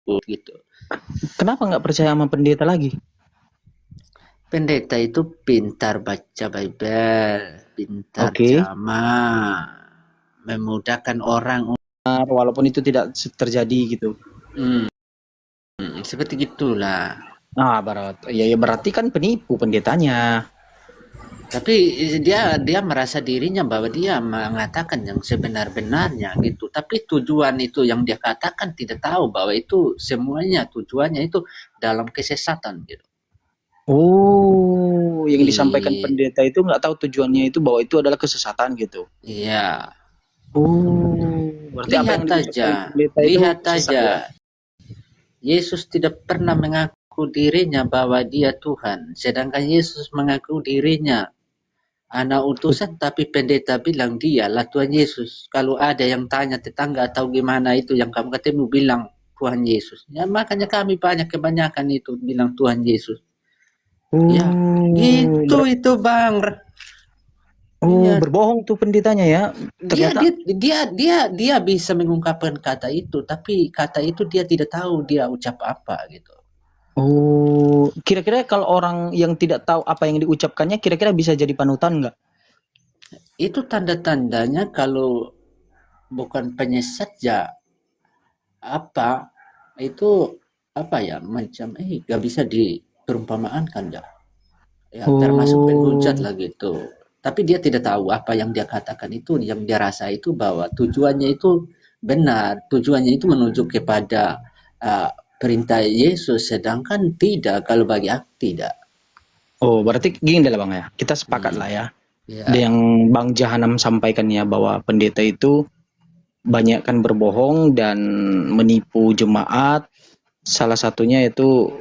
gitu. Kenapa nggak percaya sama pendeta lagi? Pendeta itu pintar baca Bible, pintar Oke. ceramah, memudahkan orang. Walaupun itu tidak terjadi gitu. Hmm, seperti gitulah. Berarti kan penipu pendetanya. Tapi dia merasa dirinya bahwa dia mengatakan yang sebenar-benarnya gitu. Tapi tujuan itu yang dia katakan tidak tahu bahwa itu semuanya tujuannya itu dalam kesesatan gitu. Oh, yang disampaikan I, pendeta itu nggak tahu tujuannya itu bahwa itu adalah kesesatan gitu. iya, Oh, berarti apa yang lihat diucapkan aja, pendeta itu lihat sesat ya? aja. Yesus tidak pernah mengaku dirinya bahwa dia Tuhan, sedangkan Yesus mengaku dirinya anak utusan, tapi pendeta bilang dialah Tuhan Yesus. Kalau ada yang tanya tetangga atau gimana itu yang kamu ketemu bilang Tuhan Yesus. Ya makanya kami banyak kebanyakan itu bilang Tuhan Yesus. Ya, Oh, gitu itu Bang. Iya, berbohong tuh pendetanya ya. dia Ternyata dia dia dia dia bisa mengungkapkan kata itu, tapi kata itu dia tidak tahu dia ucap apa gitu. kira-kira kalau orang yang tidak tahu apa yang diucapkannya kira-kira bisa jadi panutan nggak? Itu tanda-tandanya kalau bukan penyesat ya apa itu apa ya macam gak bisa diperumpamakan dah ya termasuk penghujat Oh, lah gitu, tapi dia tidak tahu apa yang dia katakan itu yang dia rasa itu bahwa tujuannya itu benar, tujuannya itu menuju kepada uh, perintah Yesus, sedangkan tidak, kalau bagi aku tidak. berarti gini lah Bang ya. Kita sepakat Hmm. lah ya. Ya, Yang Bang Jahanam sampaikan ya bahwa pendeta itu banyakkan berbohong dan menipu jemaat. Salah satunya itu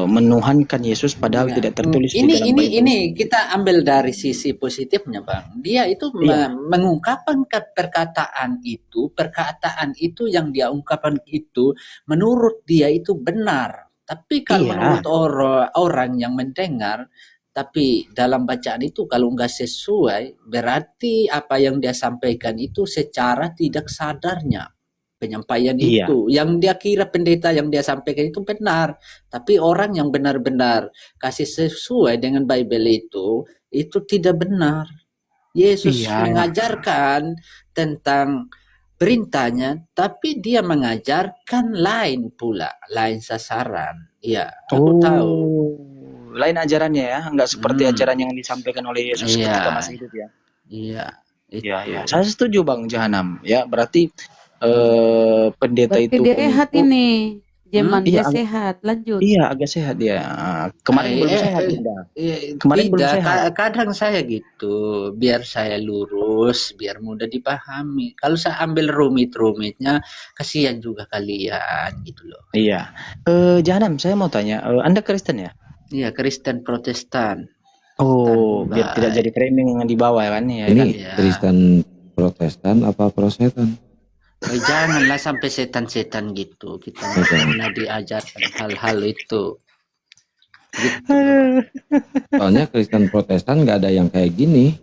menuhankan Yesus padahal ya. tidak tertulis di dalam Ini Bible. kita ambil dari sisi positifnya, Bang. Dia itu Iya, mengungkapkan perkataan itu yang dia ungkapkan itu menurut dia itu benar. Tapi kalau iya, menurut orang yang mendengar, tapi dalam bacaan itu kalau nggak sesuai, berarti apa yang dia sampaikan itu secara tidak sadarnya penyampaian iya, itu yang dia kira pendeta yang dia sampaikan itu benar, tapi orang yang benar-benar kasih sesuai dengan Bible itu tidak benar. Yesus iya. mengajarkan tentang perintahnya, tapi dia mengajarkan lain pula, lain sasaran. Ya, aku tahu. Oh, lain ajarannya ya, nggak seperti Hmm, ajaran yang disampaikan oleh Yesus iya, ketika masih hidup ya. iya, Iya, itu. iya. Saya setuju Bang Jahanam. Ya, berarti pendeta Berarti itu dia sehat penipu. ini. Jeman Hmm? Iya, dia sehat. Lanjut. iya agak sehat dia. Kemarin belum sehat Bunda. Kemarin belum Tidak, sehat. kadang saya gitu, biar saya lurus, biar mudah dipahami. Kalau saya ambil rumit-rumitnya, kasihan juga kalian gitu loh. Iya. Jahanam, saya mau tanya, Anda Kristen ya? Iya, Kristen Protestan, Oh, biar tidak standby. jadi framing yang di bawah kan, ya Ini kan? Ya, Kristen Protestan apa Prosetan? janganlah sampai setan-setan gitu. Kita nggak Setan. pernah diajarkan hal-hal itu. Gitu loh. Soalnya Kristen Protestan nggak ada yang kayak gini.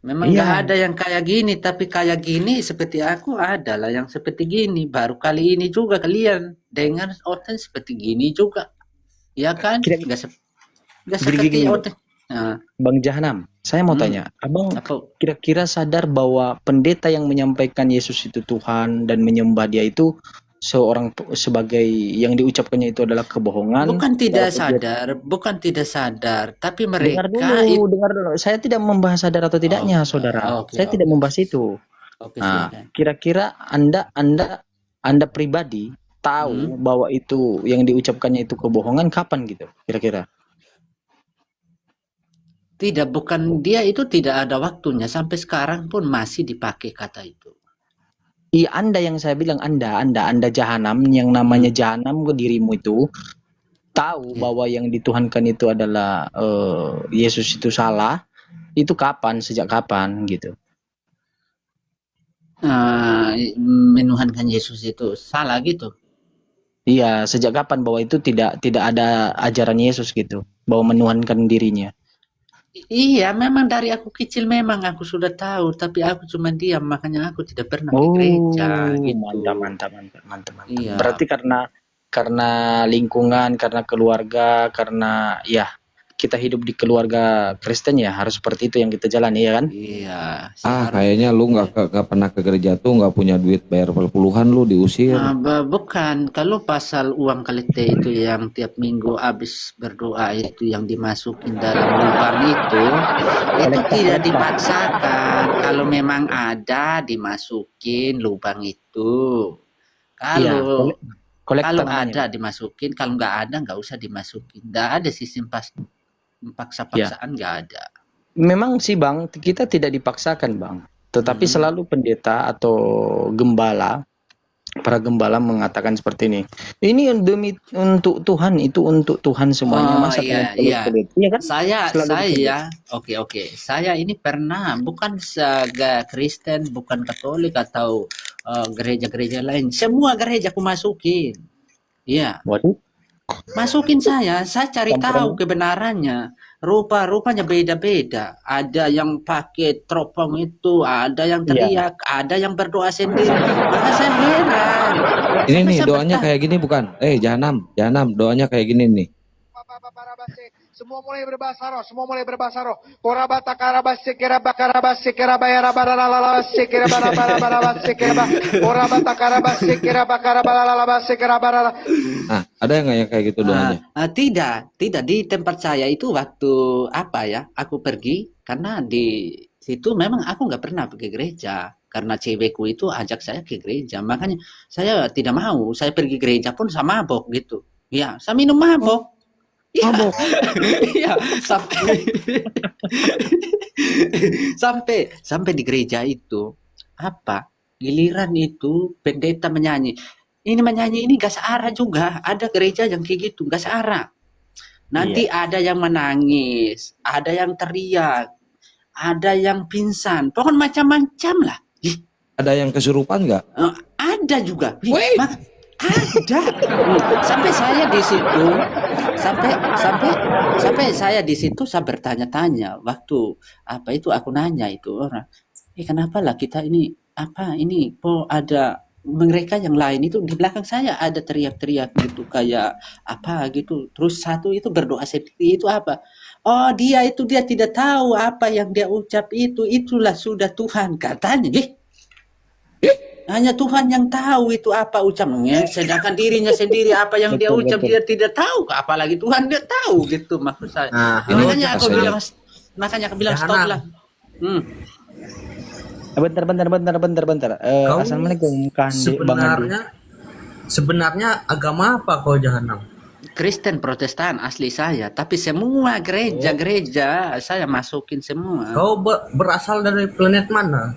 Memang nggak Iya, ada yang kayak gini, tapi kayak gini seperti aku adalah yang seperti gini. Baru kali ini juga kalian dengar orang seperti gini juga. Ya kan? kira Nggak gini seperti gini, orang. Nah, Bang Jahanam, saya mau hmm, tanya, Abang apa? kira-kira sadar bahwa pendeta yang menyampaikan Yesus itu Tuhan dan menyembah Dia itu sebagai yang diucapkannya itu adalah kebohongan, walaupun dia Bukan tidak sadar, tapi dengar mereka itu. dulu, dengar dulu. Saya tidak membahas sadar atau Oh, tidaknya, saudara. oke, Saya tidak oke, membahas itu. oke, Nah, silakan. kira-kira Anda pribadi Hmm. tahu bahwa itu yang diucapkannya itu kebohongan kapan gitu? Kira-kira? Tidak, bukan dia itu tidak ada waktunya. Sampai sekarang pun masih dipakai kata itu. Iya, Anda yang saya bilang Anda jahanam yang namanya Hmm. jahanam ke dirimu itu tahu Ya. bahwa yang dituhankan itu adalah Yesus itu salah. Itu kapan? Sejak kapan gitu? Menuhankan Yesus itu salah gitu. Iya, sejak kapan bahwa itu tidak ada ajaran Yesus gitu, bahwa menuhankan dirinya. Iya, memang dari aku kecil memang aku sudah tahu, tapi aku cuma diam, makanya aku tidak pernah ke gereja Oh, gitu. mantap, mantap, mantap, mantap, mantap. Iya, Berarti karena lingkungan, karena keluarga, karena ya kita hidup di keluarga Kristen ya harus seperti itu yang kita jalani ya kan? Iya, Kayaknya lu nggak pernah ke gereja tuh, nggak punya duit bayar puluhan, lu diusir. bukan, kalau pasal uang kalite itu yang tiap minggu habis berdoa itu yang dimasukin dalam lubang itu tidak dipaksakan. Kalau memang ada dimasukin lubang itu. Iya, Kalau kolektor kalau namanya. ada dimasukin, kalau nggak ada nggak usah dimasukin. Nggak ada sistem paksa-paksaan, nggak ada. Memang sih Bang, kita tidak dipaksakan Bang. Tetapi selalu pendeta atau gembala, para gembala mengatakan seperti ini. Ini demi untuk Tuhan, itu untuk Tuhan semuanya. Masa iya. pelit-pelit? Iya kan? Oke. Saya ini pernah, bukan Kristen, bukan Katolik atau gereja-gereja lain. Semua gereja aku masukin. Iya. Waduh. Masukin saya cari tahu kebenarannya. Rupa-rupanya beda-beda. Ada yang pakai teropong itu, ada yang teriak, ada yang berdoa sendiri. Maka saya heran. Ini nih doanya kayak gini bukan? Jahanam, doanya kayak gini nih. Semua mulai berbahasa roh, Korabata karabase kerabase kerabayara baralalabase kerabarabarabarabase keraba. Korabata karabase kerabakarabalalabase kerabara. Nah, ada nggak yang kayak gitu doanya? Tidak di tempat saya itu waktu aku pergi karena di situ memang aku nggak pernah pergi gereja karena cewekku itu ajak saya ke gereja, makanya saya tidak mau. Saya pergi gereja pun sama mabok gitu. Ya, saya minum mabok. Iya, sampai di gereja itu giliran itu pendeta menyanyi. Ini menyanyi ini gak searah juga. Ada gereja yang kayak gitu, gak searah. Nanti ada yang menangis, ada yang teriak, ada yang pingsan, pokoknya macam-macam lah. Ada yang kesurupan nggak? Ada juga. Ada. Sampai saya di situ, sampai saya di situ saya bertanya-tanya waktu itu aku nanya itu orang, kenapa lah kita ini kok ada mereka yang lain itu di belakang saya ada teriak-teriak gitu kayak gitu, terus satu itu berdoa sendiri itu dia tidak tahu apa yang dia ucap itulah sudah Tuhan katanya. Hanya Tuhan yang tahu itu apa ucapnya, sedangkan dirinya sendiri apa yang dia ucap dia tidak tahu, apalagi Tuhan dia tahu gitu maksud saya. Makanya aku bilang stop lah. Bentar. Assalamualaikum sebenarnya agama apa kau Jahanam? Kristen Protestan asli saya, tapi semua gereja saya masukin semua. Kau berasal dari planet mana?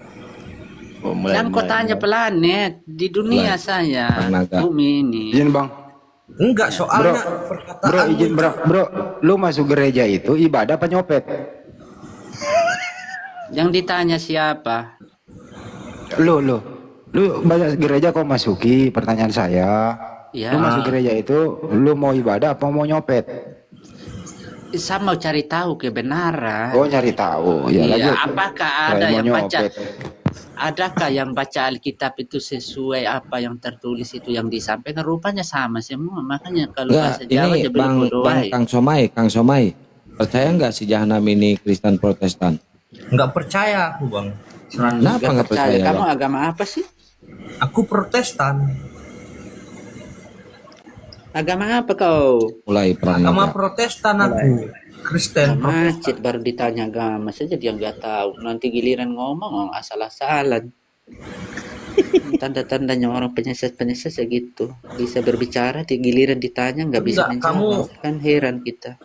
Yang kotanya planet di dunia saya, bumi ini. Izin Bang. Enggak, soalnya Bro, lu masuk gereja itu ibadah apa nyopet? Yang ditanya siapa? Lu banyak gereja kau masuki, pertanyaan saya. Ya. Lu masuk gereja itu lu mau ibadah apa mau nyopet? Saya mau cari tahu kebenaran. Oh, nyari tahu. Ya, lanjut. Apakah ada yang baca? Adakah yang baca Alkitab itu sesuai apa yang tertulis itu yang disampaikan? Rupanya sama semua. Makanya kalau bahasa Jawa ini Kang Somai, percaya nggak si Jahanam ini Kristen Protestan? Nggak percaya aku Bang. Kenapa nggak percaya? Kamu Bang? agama apa sih? Aku Protestan. Agama apa kau? Mulai perang. Agama Protestan aku. Kristen. Macet baru ditanya agama saja dia nggak tahu. Nanti giliran ngomong asal-asalan. Tanda-tandanya orang penyesat segitu. Bisa berbicara, di giliran ditanya nggak bisa menjawab. Kan heran kita.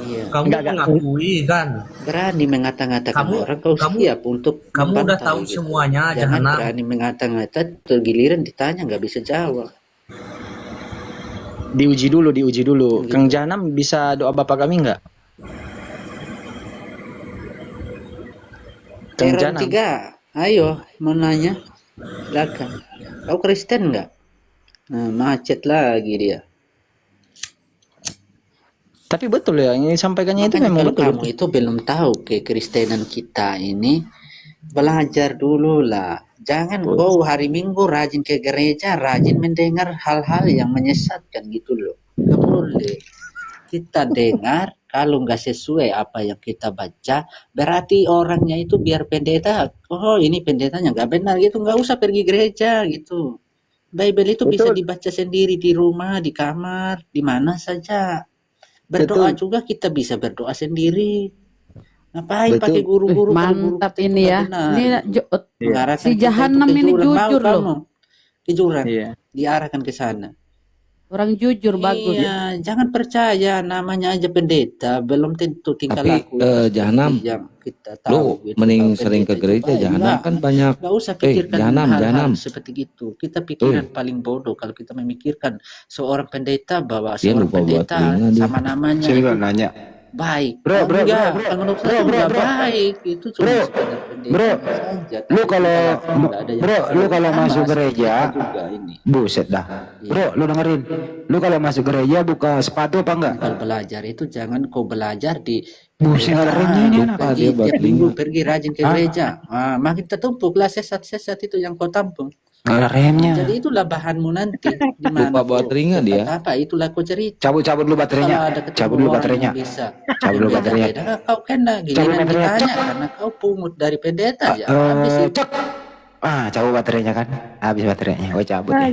Iya. Kamu mengakui kan? Berani mengata-ngatakan orang, kau siap untuk kamu udah tahu gitu. Semuanya, jangan berani mengata-ngata, giliran ditanya nggak bisa jawab. Diuji dulu. Kang Jahanam bisa doa Bapak kami nggak? Kang Jahanam. 3, ayo mau nanya. Silakan. Kau Kristen nggak? Nah, macet lagi dia. Tapi betul ya, yang disampaikannya itu memang betul. Kamu itu belum tahu kekristenan kita ini Belajar dulu lah. Jangan kau hari Minggu rajin ke gereja, rajin mendengar hal-hal yang menyesatkan gitu loh. Gak boleh. Kita dengar, kalau nggak sesuai apa yang kita baca, berarti orangnya itu biar pendeta, oh ini pendetanya nggak benar gitu, nggak usah pergi gereja gitu. Bible itu bisa Betul. dibaca sendiri di rumah, di kamar, di mana saja. Berdoa Betul. juga kita bisa berdoa sendiri. Ngapain Betul. pakai guru-guru kalau guru Mantap kita itu ini nggak ya. benar Ini gitu. Mengarahkan si kita itu Jahanam ke ini jurang. Mau jujur loh. kamu ke jurang, Iya. diarahkan ke sana. Orang jujur bagus. Iya, jangan percaya namanya aja pendeta, belum tentu tingkah Tapi laku itu Jahanam, seperti yang kita lu tahu gitu. mending Kalau sering ke pendeta itu gereja. baik, Jahanam enggak. kan banyak. Nggak usah pikirkan Jahanam, hal-hal Jahanam. seperti itu. Kita pikiran paling bodoh kalau kita memikirkan seorang pendeta bahwa Dia seorang lupa buat pendeta telinga dia. sama namanya Saya juga itu nanya. baik. Bro, bro, Enggak, bro, bro. kalau menurut Bro, saya bro, enggak bro. baik. Itu cuma Bro, sekedar pendeta bro. saja. Lu Tapi kalau tingkah laku enggak ada yang bro, lu kalau sama masuk seperti gereja, kita juga ini. buset dah. Bro, lu dengerin. Lu kalau masuk gereja buka sepatu apa enggak? Kalau belajar itu jangan kau belajar di Buset, nggak ada remnya ini anak. Lupa pergi dia buat tiap minggu telinga. pergi rajin ke Hah? gereja. Makin tertumpuklah sesat-sesat itu yang kau tampung. Nggak ada remnya. Jadi itulah bahanmu nanti di mana Lupa bawa kau telinga dia. tempat apa itulah kau cerita. Cabut dulu Kalau baterainya. ada ketemu Cabut dulu orang baterainya. yang bisa Cabut yang dulu baterainya. beda-beda, kau kena Cabut giliran baterainya. ditanya karena kau pungut dari pendeta ya habis itu. Cek. Cabut baterainya kan. Habis baterainya. Oh, cabut ya.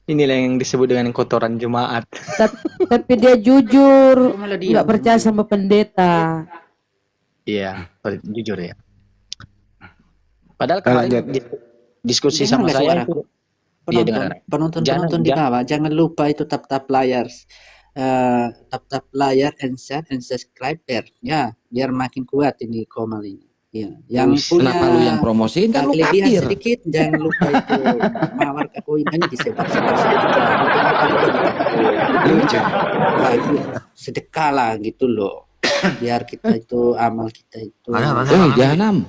Inilah yang disebut dengan kotoran jemaat. Tapi dia jujur. Kau malah diam. Nggak percaya sama pendeta. Iya, jujur ya. Padahal Lanjut. kemarin diskusi Dengar sama nggak saya suaraku? itu. Iya, dengar. Penonton di bawah jangan lupa itu tap layar, tap layar and share and subscribe ya biar makin kuat ini Komal ini. Ya, yang punya Kenapa lu yang promosiin kan lu kelebihan kafir. sedikit jangan lupa itu mawar koin ini disebar-sebar sedikit lah untuk apa kita dibantu. Lucu. Wah, itu sedekah lah gitu loh biar kita itu amal kita itu Jahanam.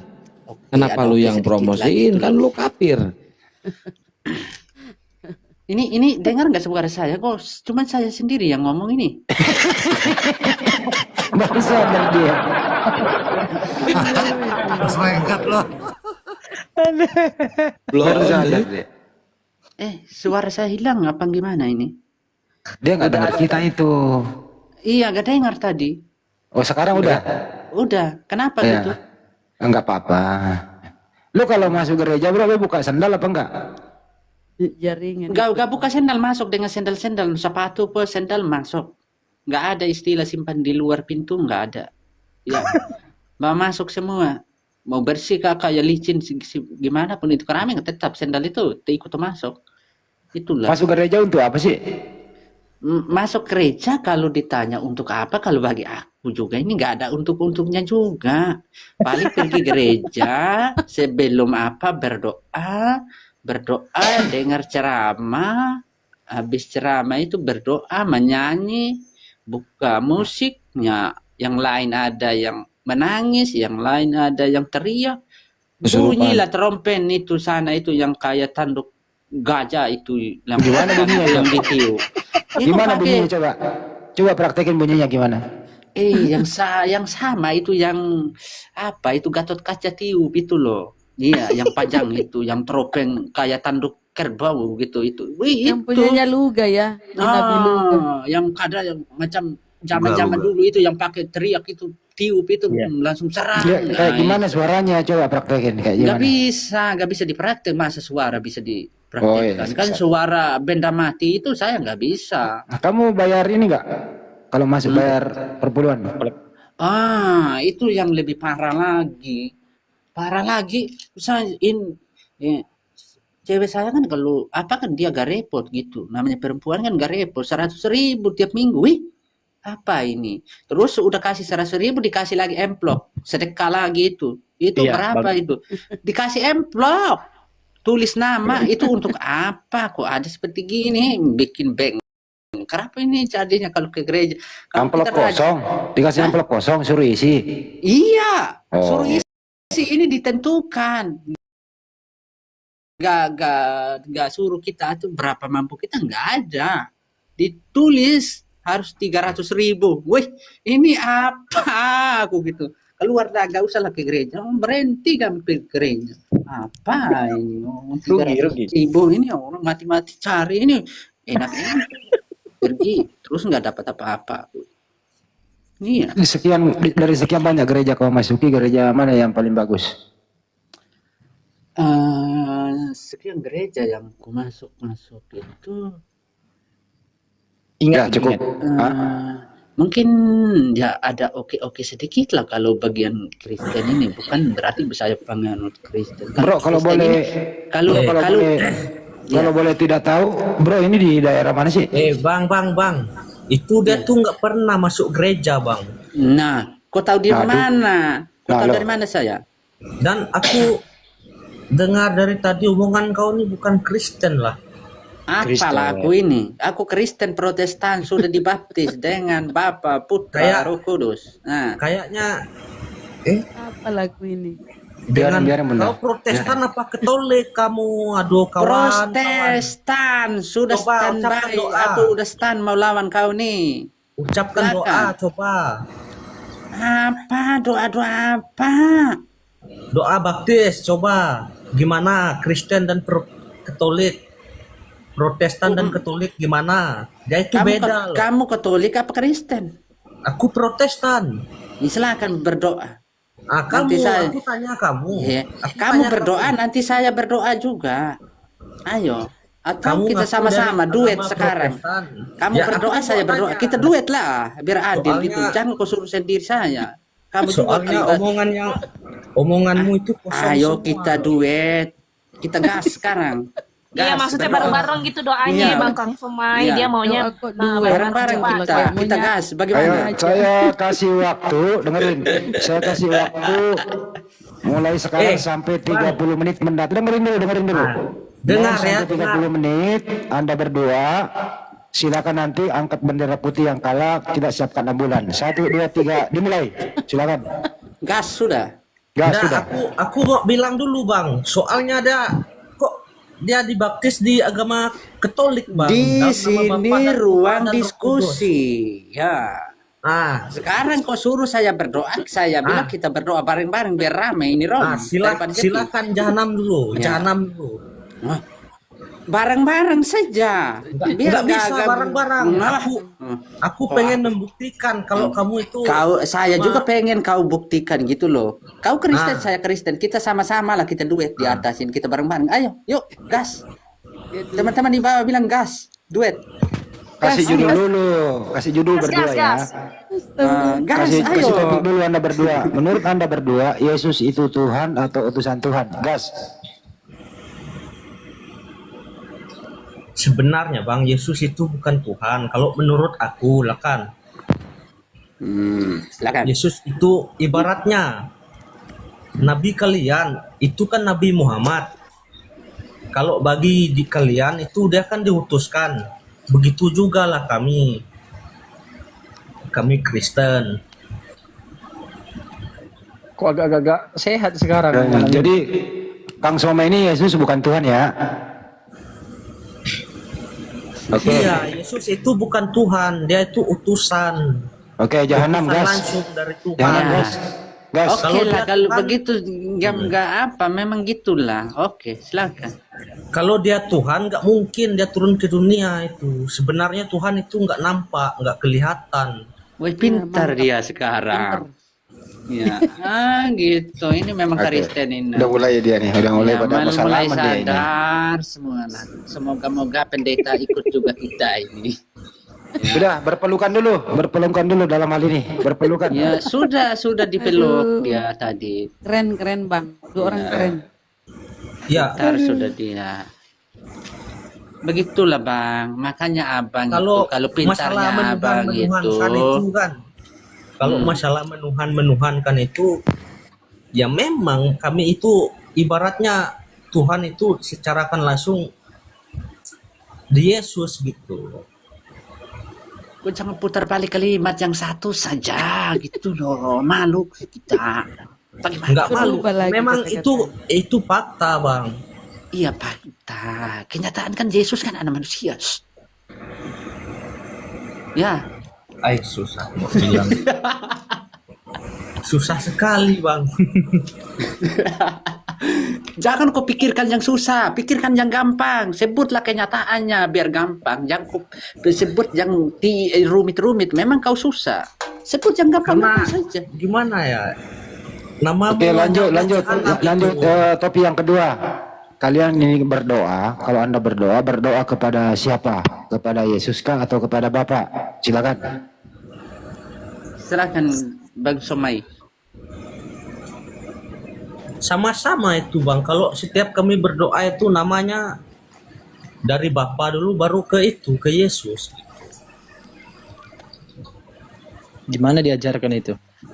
oke, Kenapa ada lu oke yang sedikit promosiin lah gitu kan loh. lu kafir. Ini dengar nggak suara saya kok cuman saya sendiri yang ngomong ini. Baru sadar dia. Selengkat loh. Baru sadar dia. Suara saya hilang apa gimana ini? Dia nggak dengar kita itu. Iya, gak dengar tadi. Oh, sekarang udah. Udah, kenapa Ya. gitu? Enggak apa-apa. Lu kalau masuk gereja bro, lu buka sandal apa enggak? Jaringan. Gak buka sendal masuk dengan sendal-sendal, sepatu pun sendal masuk. Gak ada istilah simpan di luar pintu, gak ada. Ya, mau masuk semua. Mau bersih kakak ya licin gimana pun itu keramik tetap sendal itu ikut masuk. Itulah. Masuk gereja untuk apa sih? Masuk gereja kalau ditanya untuk apa, kalau bagi aku juga ini nggak ada untuk-untuknya juga. Paling pergi gereja sebelum apa berdoa, dengar ceramah, habis ceramah itu berdoa, menyanyi, buka musiknya, yang lain ada yang menangis, yang lain ada yang teriak. Bunyilah trompet itu sana itu yang kayak tanduk gajah itu yang Gimana bunyinya, yang ditiup. Gimana bunyinya coba? Coba praktekin bunyinya gimana? Yang sama itu yang apa itu Gatot Kaca tiup itu loh. Iya, yang panjang itu, yang tropeng kayak tanduk kerbau gitu itu. Wih, Yang itu. punyanya Luga ya. Nabi Luga. Yang ada yang macam zaman-zaman dulu itu yang pakai teriak itu tiup itu langsung serang. Ya, kayak gimana suaranya? Coba praktekin kayak gimana? Gak bisa dipraktek, masa suara bisa dipraktekkan. Oh, iya, kan bisa. suara benda mati itu saya nggak bisa. Nah, kamu bayar ini enggak? Kalau masuk bayar per bulan? Itu yang lebih parah lagi. Misalnya cewek saya kan kalau apa kan dia gak repot gitu. Namanya perempuan kan gak repot. 100.000 tiap minggu. Wih, apa ini? Terus udah kasih 100.000 dikasih lagi amplop. Sedekah lagi itu. Itu Iya, berapa itu? Dikasih amplop. Tulis nama itu untuk apa? Kok ada seperti gini? Bikin bank. Kenapa ini jadinya kalau ke gereja? Kalau Amplop kita rajin- kosong, dikasih amplop kosong suruh isi. Iya, Oh. suruh isi ini ditentukan. Gak suruh kita tuh berapa mampu kita nggak ada. ditulis harus 300.000. Wih, ini apa aku gitu. Keluar dah, gak usah lah ke gereja. Berhenti kami ke gereja. Apa ini? 300.000 ini orang mati-mati cari ini. Enak-enak. Pergi, terus nggak dapat apa-apa. Iya. Dari sekian banyak gereja kau masuki, gereja mana yang paling bagus? Sekian gereja yang aku masuk itu Ya, cukup. mungkin ya ada oke sedikit lah kalau bagian Kristen ini, bukan berarti saya penganut Kristen. Bro, kalau Kristen boleh, ini, kalau kalau boleh tidak tahu, bro ini di daerah mana sih? Bang. Itu dia tuh nggak pernah masuk gereja, Bang. nah, kau tahu di Aduh. mana? Kau tahu Halo. dari mana saya? Dan aku dengar dari tadi omongan kau ini bukan Kristen lah. Apalah aku ini? Aku Kristen Protestan, sudah dibaptis dengan Bapa, Putra, Kayak- Roh Kudus. Nah, Kayaknya Apa lagu ini? dengan Biarin, Bunda. kau Protestan apa Katolik kamu? Aduh kawan. Protestan sudah Coba standby. ucapkan doa. Aku udah stand mau lawan kau nih. Ucapkan doa Silakan. coba. Apa doa apa? Doa baptis coba. Gimana Kristen dan Katolik? Protestan dan Katolik gimana? Dia itu beda loh. Kamu Katolik apa Kristen? Aku Protestan. Ya, silakan berdoa. Kamu, Nanti saya- aku tanya kamu. Ya. Aku Kamu tanya berdoa, nanti saya berdoa juga. Ayo. Atau kita ngaku sama-sama dari duet agama sekarang. Protestan. Kamu Ya, berdoa, aku saya mau berdoa. tanya. Kita duet lah, biar adil Soalnya- gitu. Jangan kau suruh sendiri saya. Kamu juga Soalnya kan- omonganmu itu kosong Ayo semua. kita duet. Kita gas sekarang. Iya, Gas, maksudnya berdoa. bareng-bareng gitu doanya Iya. ya Bang Kang Somai. Iya. Dia maunya Doa kok dua. Bareng-bareng coba, kita coba. gas. Ayo, Bagaimana? saya kasih waktu, dengerin. Saya kasih waktu mulai sekarang sampai 30 menit mendatang. Dengerin dulu. Dengar Mulai ya, sampai 30 menit Anda berdua. Silakan nanti angkat bendera putih yang kalah, kita siapkan ambulan. 1, 2, 3, dimulai. Silakan. Gas sudah. Gas Nah, sudah. aku mau bilang dulu Bang. Soalnya dia dibaptis di agama Katolik Bang. Di Dalam nama sini Bapa dan Putra ruang dan Roh diskusi. Ya. Kudus. Sekarang kau suruh saya berdoa, saya bilang kita berdoa bareng-bareng biar ramai ini Rom. Daripada sepi. Silakan jahanam dulu, Ya. jahanam dulu. Wah, bareng-bareng saja. Nggak bisa bareng-bareng. Nah, Aku pengen membuktikan kalau kamu itu saya juga pengen kau buktikan gitu loh. Kau Kristen, Nah. saya Kristen. Kita sama-sama lah, kita duet di atas ini, kita bareng-bareng. Ayo, yuk, gas. Teman-teman di bawah bilang gas, duet. Kasih judul dulu. Kasih judul Gas, berdua gas, ya. gas. Gas, Kasih ayo. topik dulu Anda berdua. Menurut Anda berdua, Yesus itu Tuhan atau utusan Tuhan? Gas. sebenarnya Bang Yesus itu bukan Tuhan. Kalau menurut aku lah kan. Silakan. Yesus itu ibaratnya nabi kalian itu kan Nabi Muhammad. Kalau bagi di kalian itu dia kan diutuskan. Begitu juga lah kami Kristen. Kok agak-agak sehat sekarang. Jadi Kang Soma ini Yesus bukan Tuhan ya? Oke. Iya, Yesus itu bukan Tuhan, dia itu utusan. Oke, jahanam Utusan gas. langsung dari Tuhan. Jahanam Ya. gas. Gas. Oke Kalau lah, dia kalau Tuhan- begitu nggak apa, memang gitulah. Oke, silakan. Kalau dia Tuhan, nggak mungkin dia turun ke dunia itu. Sebenarnya Tuhan itu nggak nampak, nggak kelihatan. Wih, pintar dia sekarang. Ya, gitu. Ini memang Oke. Kristen ini. Udah mulai dia nih, udah mulai Ya, pada mulai masalah dia ini. sadar semua lah. Semoga-moga pendeta ikut juga kita ini. Sudah berpelukan dulu dalam hal ini, berpelukan. Ya sudah dipeluk dia tadi. Keren Bang. Dua orang keren. Ya, Ntar sudah dia. Begitulah Bang. Makanya Abang kalau itu, kalau masalah pintarnya Abang menuhan-menuhankan itu. itu kan. Kalau masalah menuhan-menuhankan itu, ya memang kami itu ibaratnya Tuhan itu secara kan langsung di Yesus gitu. Kau jangan putar balik kalimat yang satu saja gitu loh. Malu kita. Bagaimana? Nggak malu. Berubah lagi Memang kata-kata. itu fakta Bang. Iya fakta. Kenyataan kan Yesus kan anak manusia. Ya, Susah mau bilang. Susah sekali, Bang. jangan kau pikirkan yang susah, pikirkan yang gampang. Sebutlah kenyataannya biar gampang. Jangan kau sebut yang rumit-rumit. Memang kau susah. Sebut yang gampang Karena saja. gimana ya? Namamu Oke, lanjut, aja lanjut, jahanam lanjut itu. ke topik yang kedua. Kalian ini berdoa, kalau Anda berdoa, berdoa kepada siapa? Kepada Yesus kah atau kepada Bapa? Silakan. Silakan Bang Somai. Sama-sama itu, Bang. Kalau setiap kami berdoa itu namanya dari Bapa dulu baru ke itu, ke Yesus. Gimana diajarkan itu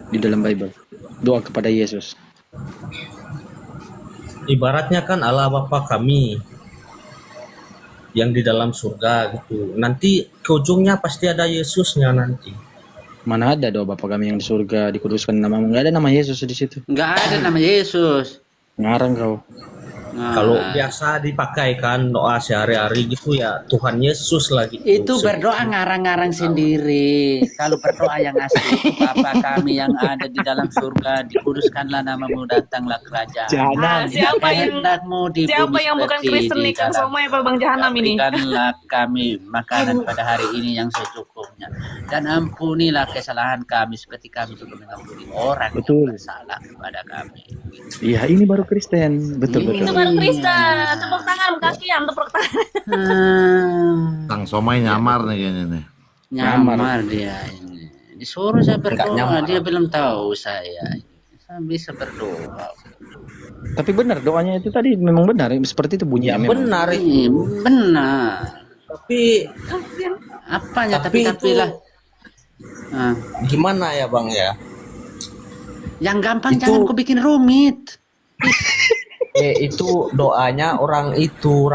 di dalam Bible? Doa kepada Yesus. Ibaratnya kan Allah Bapa kami yang di dalam surga gitu. Nanti ke ujungnya pasti ada Yesusnya nanti. Mana ada doa Bapa kami yang di surga, dikuduskan namamu. Nggak ada nama Yesus di situ. Nggak ada nama Yesus. Ngarang kau. Nah, Kalau biasa dipakai kan doa sehari-hari gitu ya Tuhan Yesus lagi. itu berdoa ngarang-ngarang sendiri. Kalau berdoa yang asli, Bapa kami yang ada di dalam surga, dikuduskanlah namamu, datanglah kerajaan. Jangan. Siapa yang Kehendakmu di siapa bumi yang bukan seperti Kristen di nih, Kang dalam. Somai apa Bang Jahanam ini? Berikanlah kami makanan pada hari ini yang secukupnya, dan ampunilah kesalahan kami seperti kami juga mengampuni orang Betul. yang bersalah kepada kami. Iya, ini baru Kristen. Betul, Ini Itu betul. baru Kristen. Tepuk tangan kaki yang tepuk tangan. Kang Somai nyamar nih kayaknya nih. Nyamar dia ini. Disuruh saya berdoa, nyamar. dia belum tahu saya. Saya bisa berdoa. Tapi benar doanya itu tadi memang benar, seperti itu bunyinya Ya memang. benar itu. Ini benar. Tapi Apanya Tapi tapi itu- lah. Nah, gimana ya Bang ya? yang gampang Itu- jangan kau bikin rumit. Itu doanya orang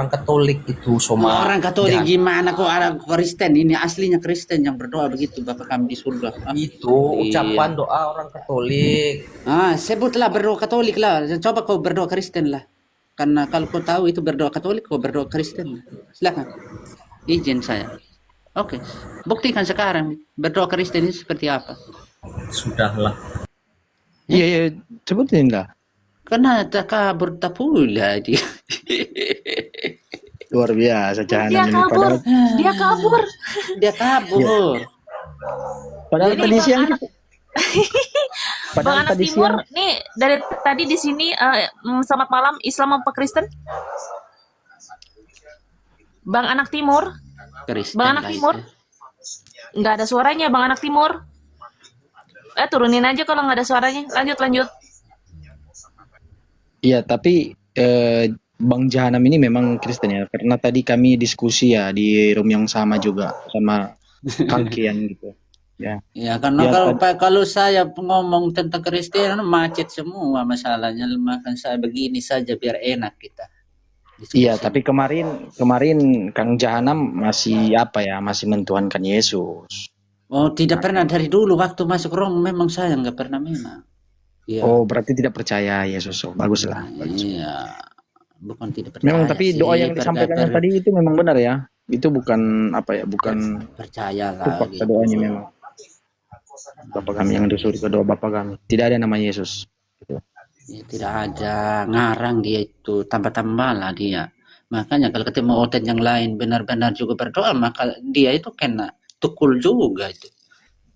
Katolik itu Soma. Orang Katolik Jangan. gimana kok ada Kristen? Ini aslinya Kristen yang berdoa begitu, Bapa kami di surga. Ah, Itu iya. ucapan doa orang Katolik. Sebutlah berdoa Katolik lah. Coba kau berdoa Kristen lah. Karena kalau kau tahu itu berdoa Katolik, kau berdoa Kristen lah. Silakan. Izin saya. Oke. Buktikan sekarang berdoa Kristen itu seperti apa. Sudahlah. Iya, iya, sebutin lah. Karena takabur tak pula dia. Luar biasa Dia Jahanam ini. kabur. Padahal, Dia kabur. Dia kabur. padahal Jadi tadi Bang siang Anak- kita. Bang Padahal Anak tadi Timur, siang. nih dari tadi di sini selamat malam Islam apa Kristen? Bang Anak Timur, Kristen. Bang Anak lah Timur. itu. Nggak ada suaranya Bang Anak Timur. Turunin aja kalau nggak ada suaranya. Lanjut. Iya, tapi Bang Jahanam ini memang Kristen ya, karena tadi kami diskusi ya di room yang sama juga sama Kang Kian gitu. Ya. Ya karena Ya, kalau saya ngomong tentang Kristen macet semua masalahnya, makan saya begini saja biar enak kita. Iya, tapi kemarin Kang Jahanam masih apa ya, masih mentuhankan Yesus. Oh, tidak pernah dari dulu waktu masuk Rom memang saya nggak pernah memang. Iya. Oh, berarti tidak percaya Yesus. Oh, baguslah. Bagus. Iya. Bukan tidak percaya. Memang tapi sih, doa yang disampaikan tadi itu memang benar ya. Itu bukan apa ya, bukan percaya itu lah. fakta doanya memang. Bapa kami yang di surga, doa Bapa kami. Tidak ada nama Yesus. Gitu. Ya, tidak ada ngarang dia itu, tambah-tambah lah dia. Makanya kalau ketemu oten yang lain benar-benar juga berdoa, maka dia itu kena tukul juga itu.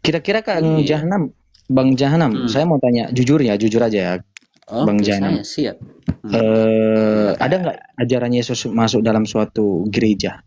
Kira-kira Kang Iya. Jahanam, Bang Jahanam, saya mau tanya jujur aja ya. Oke, Bang Jahanam. saya siap. Ada nggak ajaran Yesus masuk dalam suatu gereja?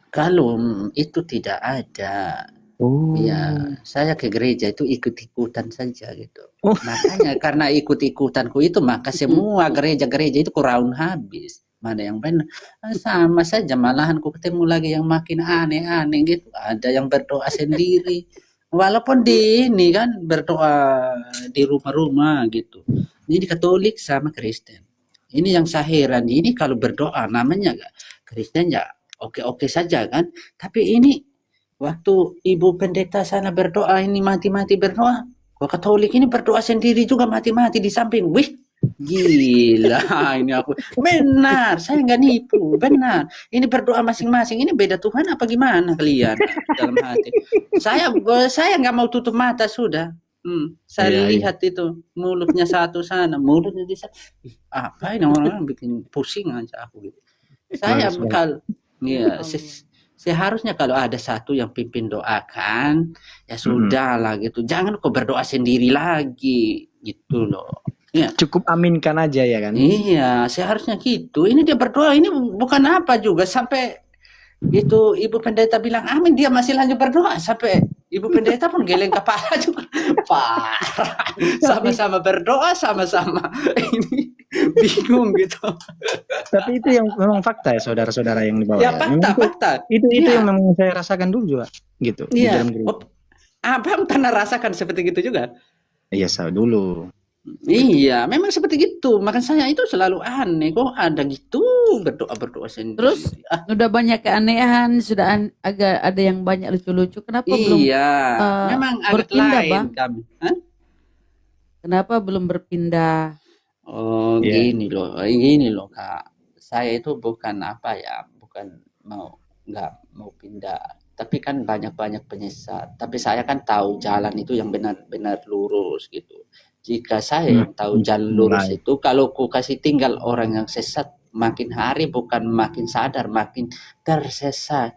Kalau itu tidak ada, Oh. ya saya ke gereja itu ikut-ikutan saja gitu. Oh. Makanya karena ikut-ikutanku itu, maka semua gereja-gereja itu kuraun habis. Mana yang benar? Sama saja, malahan ku ketemu lagi yang makin aneh-aneh gitu. Ada yang berdoa sendiri. Walaupun di ini kan berdoa di rumah-rumah gitu. Ini Katolik sama Kristen. Ini yang saya heran, ini kalau berdoa namanya Kristen ya oke-oke saja kan. Tapi ini waktu Ibu Pendeta sana berdoa, ini mati-mati berdoa. Kok Katolik ini berdoa sendiri juga mati-mati di samping. Wih, Gila, ini aku benar, saya nggak nipu, benar. Ini berdoa masing-masing, ini beda Tuhan apa gimana kalian dalam hati? Saya nggak mau tutup mata sudah. Saya Iya, iya. lihat itu mulutnya satu sana, mulutnya di sana. Ih, apa ini orang-orang bikin pusing aja aku gitu. Saya Bagus, bagus. kalau ya Allah. seharusnya kalau ada satu yang pimpin doakan, ya sudah lah gitu. Jangan kau berdoa sendiri lagi gitu loh. Ya. Cukup aminkan aja ya kan. Iya, seharusnya gitu. Ini dia berdoa, ini bukan apa juga sampai itu Ibu Pendeta bilang amin, dia masih lanjut berdoa sampai Ibu Pendeta pun geleng kepala juga. Parah. Sama-sama berdoa, sama-sama ini bingung gitu. Tapi itu yang memang fakta ya saudara-saudara yang di bawah. Ya fakta, fakta. Itu Iya. yang memang saya rasakan dulu juga gitu di Iya. dalam gereja. Oh, Abang pernah rasakan seperti gitu juga? Iya, saya dulu. Iya, memang seperti gitu. Makanya saya itu selalu aneh, kok ada gitu berdoa-berdoa sendiri. Terus udah banyak keanehan, sudah agak ada yang banyak lucu-lucu. Kenapa belum Iya, memang agak berpindah, lain Bang? kami. Hah? Kenapa belum berpindah? Oh, Iya. gini loh, Kak. Saya itu bukan apa ya, bukan nggak mau pindah. Tapi kan banyak-banyak penyesat. Tapi saya kan tahu jalan itu yang benar-benar lurus gitu. Jika saya yang tahu jalan lurus Baik. itu, kalau ku kasih tinggal orang yang sesat, makin hari bukan makin sadar, makin tersesat.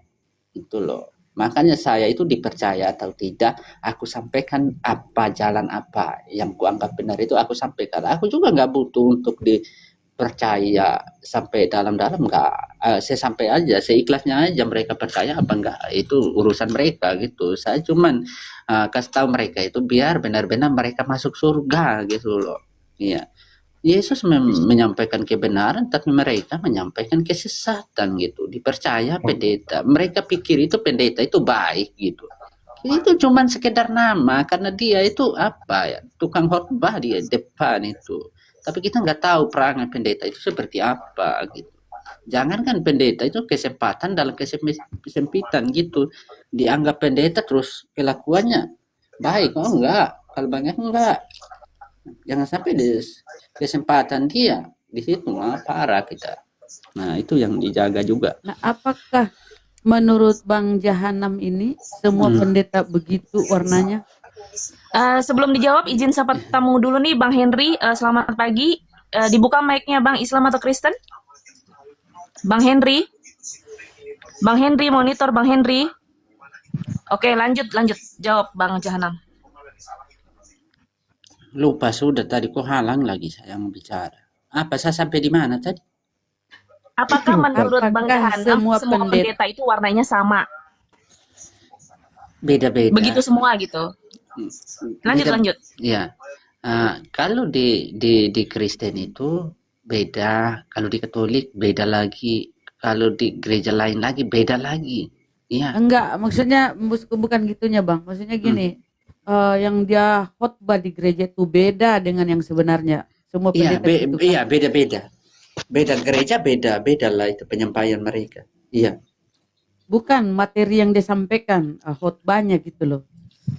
Itu loh. Makanya saya itu dipercaya atau tidak, aku sampaikan apa jalan apa yang kuanggap benar itu aku sampaikan. Aku juga nggak butuh untuk dipercaya sampai dalam-dalam nggak. Saya sampai aja, seikhlasnya aja mereka percaya apa enggak itu urusan mereka gitu. Saya cuman kasih tahu mereka itu biar benar-benar mereka masuk surga gitu loh. Iya. Yesus menyampaikan kebenaran, tapi mereka menyampaikan kesesatan gitu. Dipercaya pendeta. Mereka pikir itu pendeta itu baik gitu. Itu cuman sekedar nama, karena dia itu apa ya, tukang khotbah di depan itu. Tapi kita nggak tahu perangai pendeta itu seperti apa gitu. Jangankan pendeta itu kesempatan dalam kesempitan gitu. Dianggap pendeta terus kelakuannya baik, oh enggak. Kalau banyak enggak. Jangan sampai di kesempatan dia di situ parah kita. Nah itu yang dijaga juga. Nah, apakah menurut Bang Jahanam ini semua pendeta begitu warnanya? Sebelum dijawab, izin sapa tamu dulu nih, Bang Henry. Selamat pagi. Dibuka mic-nya, Bang, Islam atau Kristen? Bang Henry. Bang Henry, monitor Bang Henry. Oke, lanjut. Jawab, Bang Jahanam. Lupa sudah tadi kok halang lagi saya mau bicara. Apa saya sampai di mana tadi? Apakah menurut Bang Apakah Jahanam semua pendeta itu warnanya sama? Beda-beda. Begitu semua gitu. Lanjut. Ya. Kalau di Kristen itu beda, kalau di Katolik beda lagi, kalau di gereja lain lagi beda lagi. Iya. Enggak, maksudnya bukan gitunya, Bang. Maksudnya gini, yang dia khotbah di gereja itu beda dengan yang sebenarnya. Semua Iya, pendeta gitu kan? iya beda-beda. Beda gereja beda lah itu penyampaian mereka. Iya. Bukan materi yang disampaikan, khotbahnya gitu loh.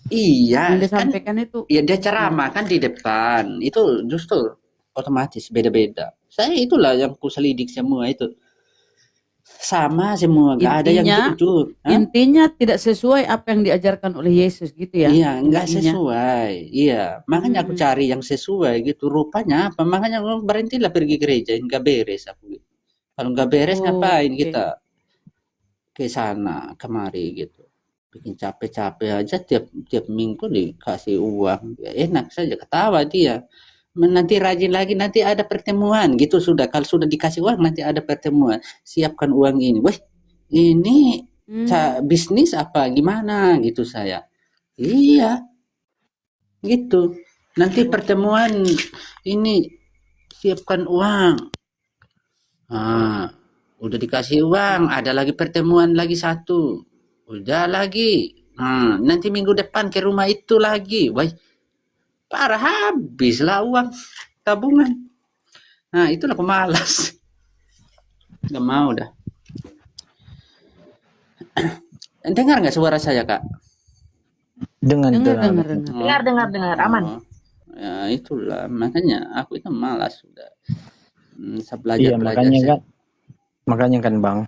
Iya. Yang disampaikan kan, itu. Iya dia ceramah kan di depan. Itu justru otomatis beda-beda. Saya itulah yang kuselidik semua itu. Sama semua, nggak ada yang jujur. Intinya tidak sesuai apa yang diajarkan oleh Yesus gitu ya. Iya, nggak sesuai. Iya, makanya aku cari yang sesuai gitu. Rupanya apa? Makanya berhentilah pergi gereja, nggak beres aku gitu. Kalau nggak beres ngapain kita ke sana kemari gitu. Bikin capek-capek aja tiap minggu dikasih uang. Ya, enak saja ketawa dia. Nanti rajin lagi, nanti ada pertemuan gitu sudah. Kalau sudah dikasih uang nanti ada pertemuan. Siapkan uang ini. Weh, ini bisnis apa gimana gitu saya. Iya. Gitu. Nanti pertemuan ini siapkan uang. Udah dikasih uang, ada lagi pertemuan lagi satu. Udah lagi. Nanti minggu depan ke rumah itu lagi. Wah, parah habislah uang tabungan. Nah itulah pemalas. Gak mau dah. Dengar nggak suara saya Kak? Dengar. Dengar, aman. Ya itulah makanya aku itu malas sudah. Saya Iya, belajar makanya kan Bang,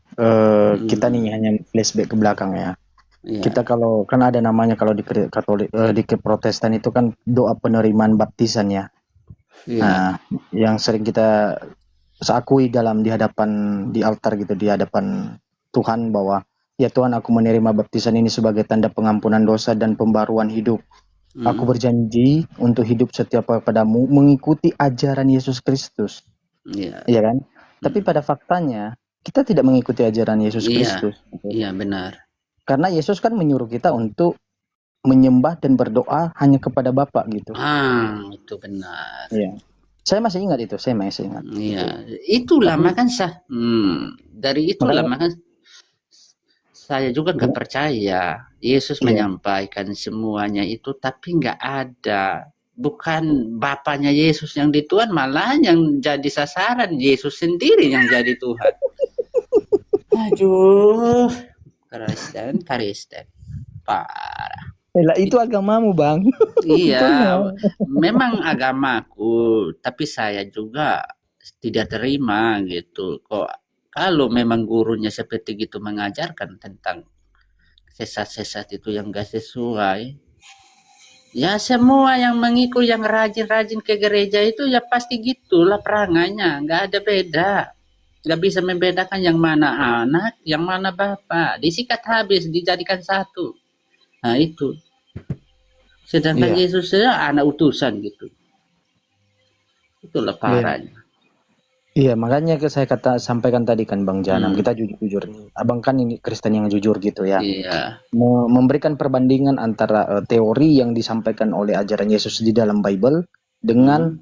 kita nih hanya flashback ke belakang ya. Iya, Kita kalau kan ada namanya kalau di Katolik, di Protestan itu kan doa penerimaan baptisan ya. iya, Nah, yang sering kita seakui di hadapan di altar gitu, di hadapan Tuhan bahwa ya Tuhan, aku menerima baptisan ini sebagai tanda pengampunan dosa dan pembaruan hidup. Aku berjanji untuk hidup setia padamu mengikuti ajaran Yesus Kristus. iya, Iya kan? Tapi pada faktanya kita tidak mengikuti ajaran Yesus iya, Kristus. iya benar. Karena Yesus kan menyuruh kita untuk menyembah dan berdoa hanya kepada Bapa gitu. Itu benar. Iya. Saya masih ingat itu, saya masih ingat. Iya, itulah Tapi- makanya dari itulah makanya saya juga nggak percaya Yesus Iya. menyampaikan semuanya itu, tapi nggak ada. Bukan bapaknya Yesus yang dituan, malah yang jadi sasaran Yesus sendiri yang jadi Tuhan. Aduh, Kristen, parah. Lah itu agamamu, Bang. Iya, memang agamaku, tapi saya juga tidak terima gitu. Kok kalau memang gurunya seperti gitu mengajarkan tentang sesat-sesat itu yang gak sesuai, ya semua yang mengikut yang rajin-rajin ke gereja itu ya pasti gitulah perangainya, nggak ada beda. Nggak bisa membedakan yang mana anak, yang mana bapak. Disikat habis, dijadikan satu. Nah itu. Sedangkan Iya. Yesus ya anak utusan gitu. Itulah parahnya. Iya, makanya saya sampaikan tadi kan Bang Janam, kita jujur-jujur nih. Abang kan ini Kristen yang jujur gitu ya. Iya. Memberikan perbandingan antara teori yang disampaikan oleh ajaran Yesus di dalam Bible dengan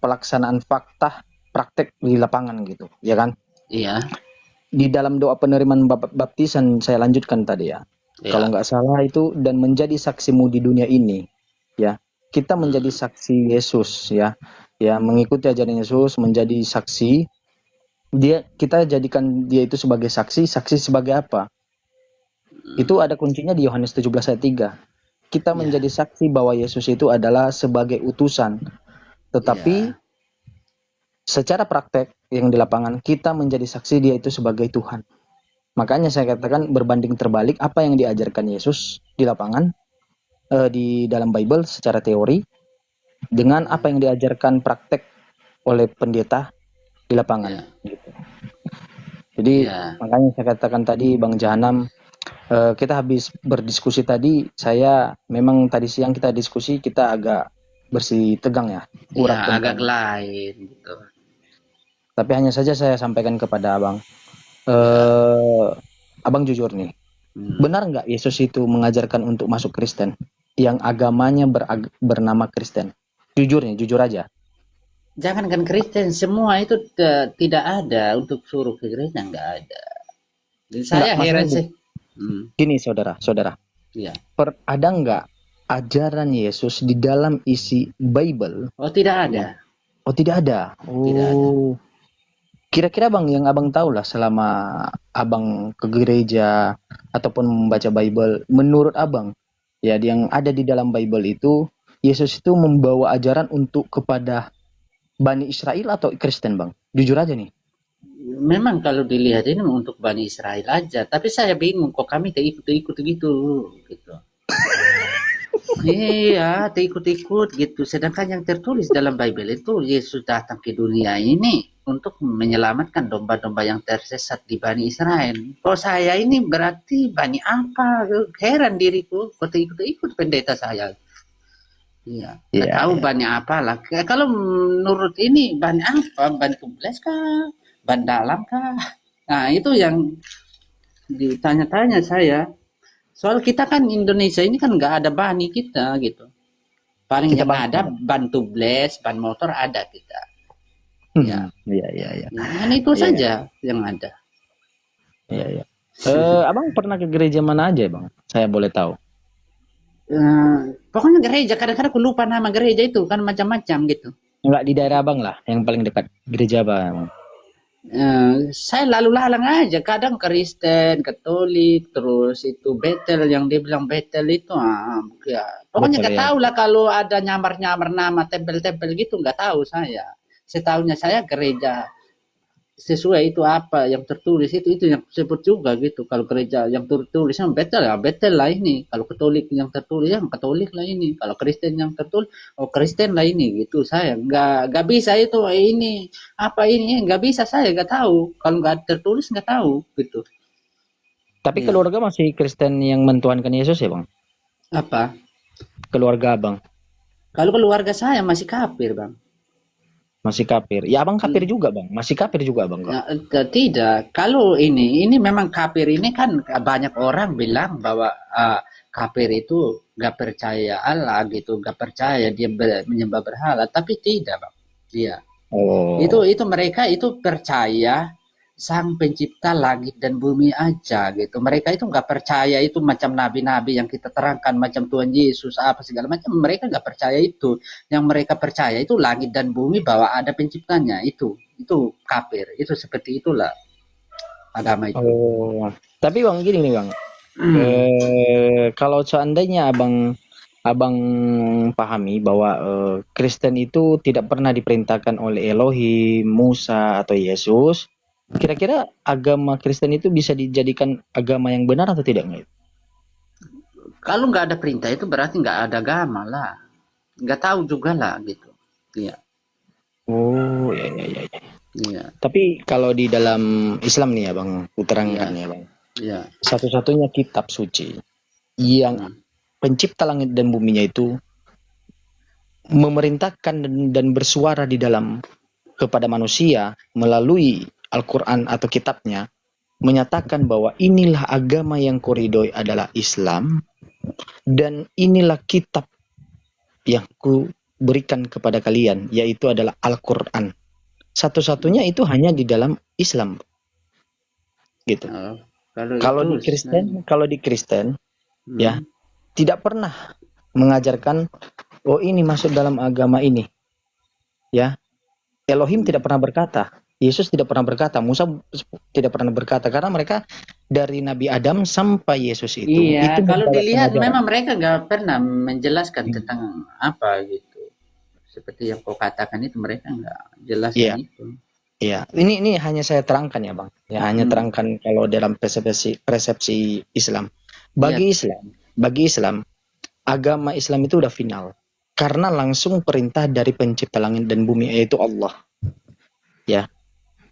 pelaksanaan fakta praktek di lapangan gitu, ya kan? Iya. Di dalam doa penerimaan baptisan saya lanjutkan tadi ya. Iya. Kalau nggak salah itu, dan menjadi saksimu di dunia ini, ya. Kita menjadi saksi Yesus ya. Ya, mengikuti ajaran Yesus, menjadi saksi. Kita jadikan dia itu sebagai saksi sebagai apa? Itu ada kuncinya di Yohanes 17 ayat 3. Kita menjadi saksi bahwa Yesus itu adalah sebagai utusan. Tetapi secara praktek yang di lapangan kita menjadi saksi dia itu sebagai Tuhan. Makanya saya katakan berbanding terbalik apa yang diajarkan Yesus di lapangan di dalam Bible secara teori dengan apa yang diajarkan praktek oleh pendeta di lapangan. Gitu. Jadi makanya saya katakan tadi Bang Jahanam, kita habis berdiskusi tadi, saya memang tadi siang kita diskusi, kita agak bersih tegang ya. Agak lain gitu. Tapi hanya saja saya sampaikan kepada Abang, Abang jujur nih, benar nggak Yesus itu mengajarkan untuk masuk Kristen yang agamanya bernama Kristen? Jujur aja. Jangankan Kristen, semua itu tidak ada untuk suruh ke gereja, nggak ada. Jadi saya heran sih. Gini saudara. Iya. Ada nggak ajaran Yesus di dalam isi Bible? Oh tidak ada. Oh tidak ada. Tidak ada. Kira-kira Bang yang Abang tahu lah selama Abang ke gereja ataupun membaca Bible, menurut Abang ya yang ada di dalam Bible itu, Yesus itu membawa ajaran untuk kepada Bani Israel atau Kristen Bang? Jujur aja nih. Memang kalau dilihat ini untuk Bani Israel aja, tapi saya bingung kok kami ikut gitu. Iya, ikut gitu. Sedangkan yang tertulis dalam Bible itu Yesus datang ke dunia ini untuk menyelamatkan domba-domba yang tersesat di Bani Israel. Kalau saya ini berarti Bani apa? Heran diriku, kok ikut pendeta saya. Iya, tahu Bani apa lah. Kalau menurut ini Bani apa? Bani tubles kah? Bani dalam kah? Nah itu yang ditanya-tanya saya. Soal kita kan Indonesia ini kan nggak ada bani kita gitu. Paling kita yang ada ban tubles, ban motor ada kita. Iya. Nah, itu saja yang ada. Iya. Abang pernah ke gereja mana aja Bang? Saya boleh tahu. Pokoknya gereja, kadang-kadang aku lupa nama gereja itu kan macam-macam gitu. Enggak di daerah Abang lah, yang paling dekat gereja Abang. Saya lalu lalang aja, kadang Kristen, Katolik, terus itu Betel yang dia bilang Betel itu, ya pokoknya Betul nggak ya. tahu lah kalau ada nyamar-nyamar nama tempel-tempel gitu nggak tahu saya. Setahunya saya gereja sesuai itu apa yang tertulis itu yang sebut juga gitu. Kalau gereja yang tertulis yang Betel ya Betel lah ini. Kalau Katolik yang tertulis yang Katolik lah ini. Kalau Kristen yang tertulis oh Kristen lah ini gitu. Saya nggak bisa itu ini apa ini nggak bisa saya nggak tahu. Kalau nggak tertulis nggak tahu gitu. Tapi Iya. keluarga masih Kristen yang mentuhankan Yesus ya bang? Apa? Keluarga abang Kalau keluarga saya masih kafir bang. masih kafir. Ya abang kafir juga bang, masih kafir juga abang kok. Nah, tidak. Kalau ini memang kafir ini kan banyak orang bilang bahwa kafir itu nggak percaya Allah gitu, nggak percaya dia menyembah berhala. Tapi tidak, bang. Dia Oh. itu mereka itu percaya Sang Pencipta langit dan bumi aja gitu. Mereka itu nggak percaya itu macam nabi-nabi yang kita terangkan macam Tuhan Yesus apa segala macam. Mereka nggak percaya itu. Yang mereka percaya itu langit dan bumi bahwa ada penciptanya itu kafir. Itu seperti itulah agama itu. Oh. Tapi bang gini nih bang. Kalau seandainya abang pahami bahwa Kristen itu tidak pernah diperintahkan oleh Elohim, Musa atau Yesus, kira-kira agama Kristen itu bisa dijadikan agama yang benar atau tidak nggak? Kalau nggak ada perintah itu berarti nggak ada agama lah. Nggak tahu juga lah gitu. Iya. Oh ya. Iya. Tapi kalau di dalam Islam nih ya bang, kuterangkan ya bang. Iya. Satu-satunya kitab suci yang pencipta langit dan buminya itu memerintahkan dan bersuara di dalam kepada manusia melalui Al-Quran atau kitabnya menyatakan bahwa inilah agama yang kuridhoi adalah Islam dan inilah kitab yang ku berikan kepada kalian yaitu adalah Al-Quran. Satu-satunya itu hanya di dalam Islam. Gitu. Kalau di Kristen ya tidak pernah mengajarkan oh ini masuk dalam agama ini. Ya. Elohim tidak pernah berkata, Yesus tidak pernah berkata, Musa tidak pernah berkata karena mereka dari Nabi Adam sampai Yesus itu. Iya, itu kalau membawa dilihat pengajaran. memang mereka nggak pernah menjelaskan tentang apa gitu. Seperti yang kau katakan itu mereka nggak jelaskan itu. Iya, ini hanya saya terangkan ya bang. Ya hanya terangkan kalau dalam persepsi Islam. Bagi Islam, agama Islam itu udah final. Karena langsung perintah dari pencipta langit dan bumi yaitu Allah. Ya.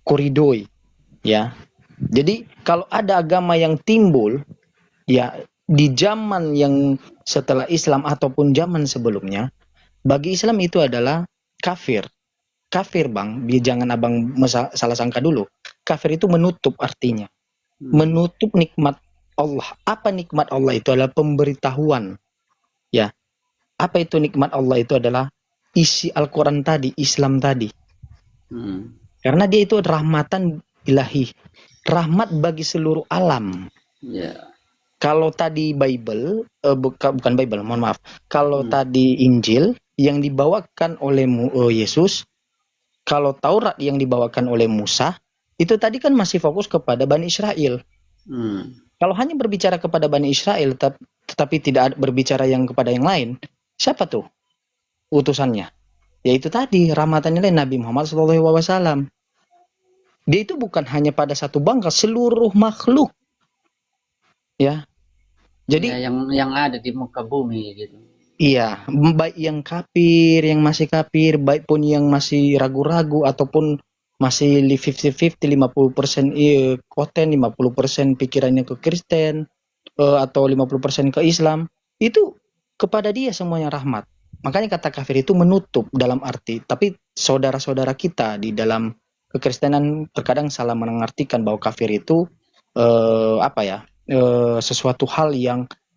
Kuridhoi. Ya. Jadi kalau ada agama yang timbul ya di zaman yang setelah Islam ataupun zaman sebelumnya, bagi Islam itu adalah kafir. Kafir bang, jangan abang salah sangka dulu. Kafir itu menutup artinya. Menutup nikmat Allah. Apa nikmat Allah itu adalah pemberitahuan. Ya. Apa itu nikmat Allah itu adalah isi Al-Quran tadi, Islam tadi. Karena dia itu rahmatan ilahi. Rahmat bagi seluruh alam. Kalau tadi Bible, bukan Bible, mohon maaf. Kalau tadi Injil yang dibawakan oleh Yesus, kalau Taurat yang dibawakan oleh Musa, itu tadi kan masih fokus kepada Bani Israel. Kalau hanya berbicara kepada Bani Israel, tetapi tidak berbicara yang kepada yang lain, siapa tuh utusannya? Yaitu tadi rahmatannya Nabi Muhammad SAW. Dia itu bukan hanya pada satu bangsa, seluruh makhluk. Ya. Jadi yang ada di muka bumi gitu. Iya, baik yang kafir, yang masih kafir, baik pun yang masih ragu-ragu ataupun masih 50-50, 50% konten, 50% pikirannya ke Kristen atau 50% ke Islam, itu kepada dia semuanya rahmat. Makanya kata kafir itu menutup dalam arti, tapi saudara-saudara kita di dalam kekristenan terkadang salah mengartikan bahwa kafir itu sesuatu hal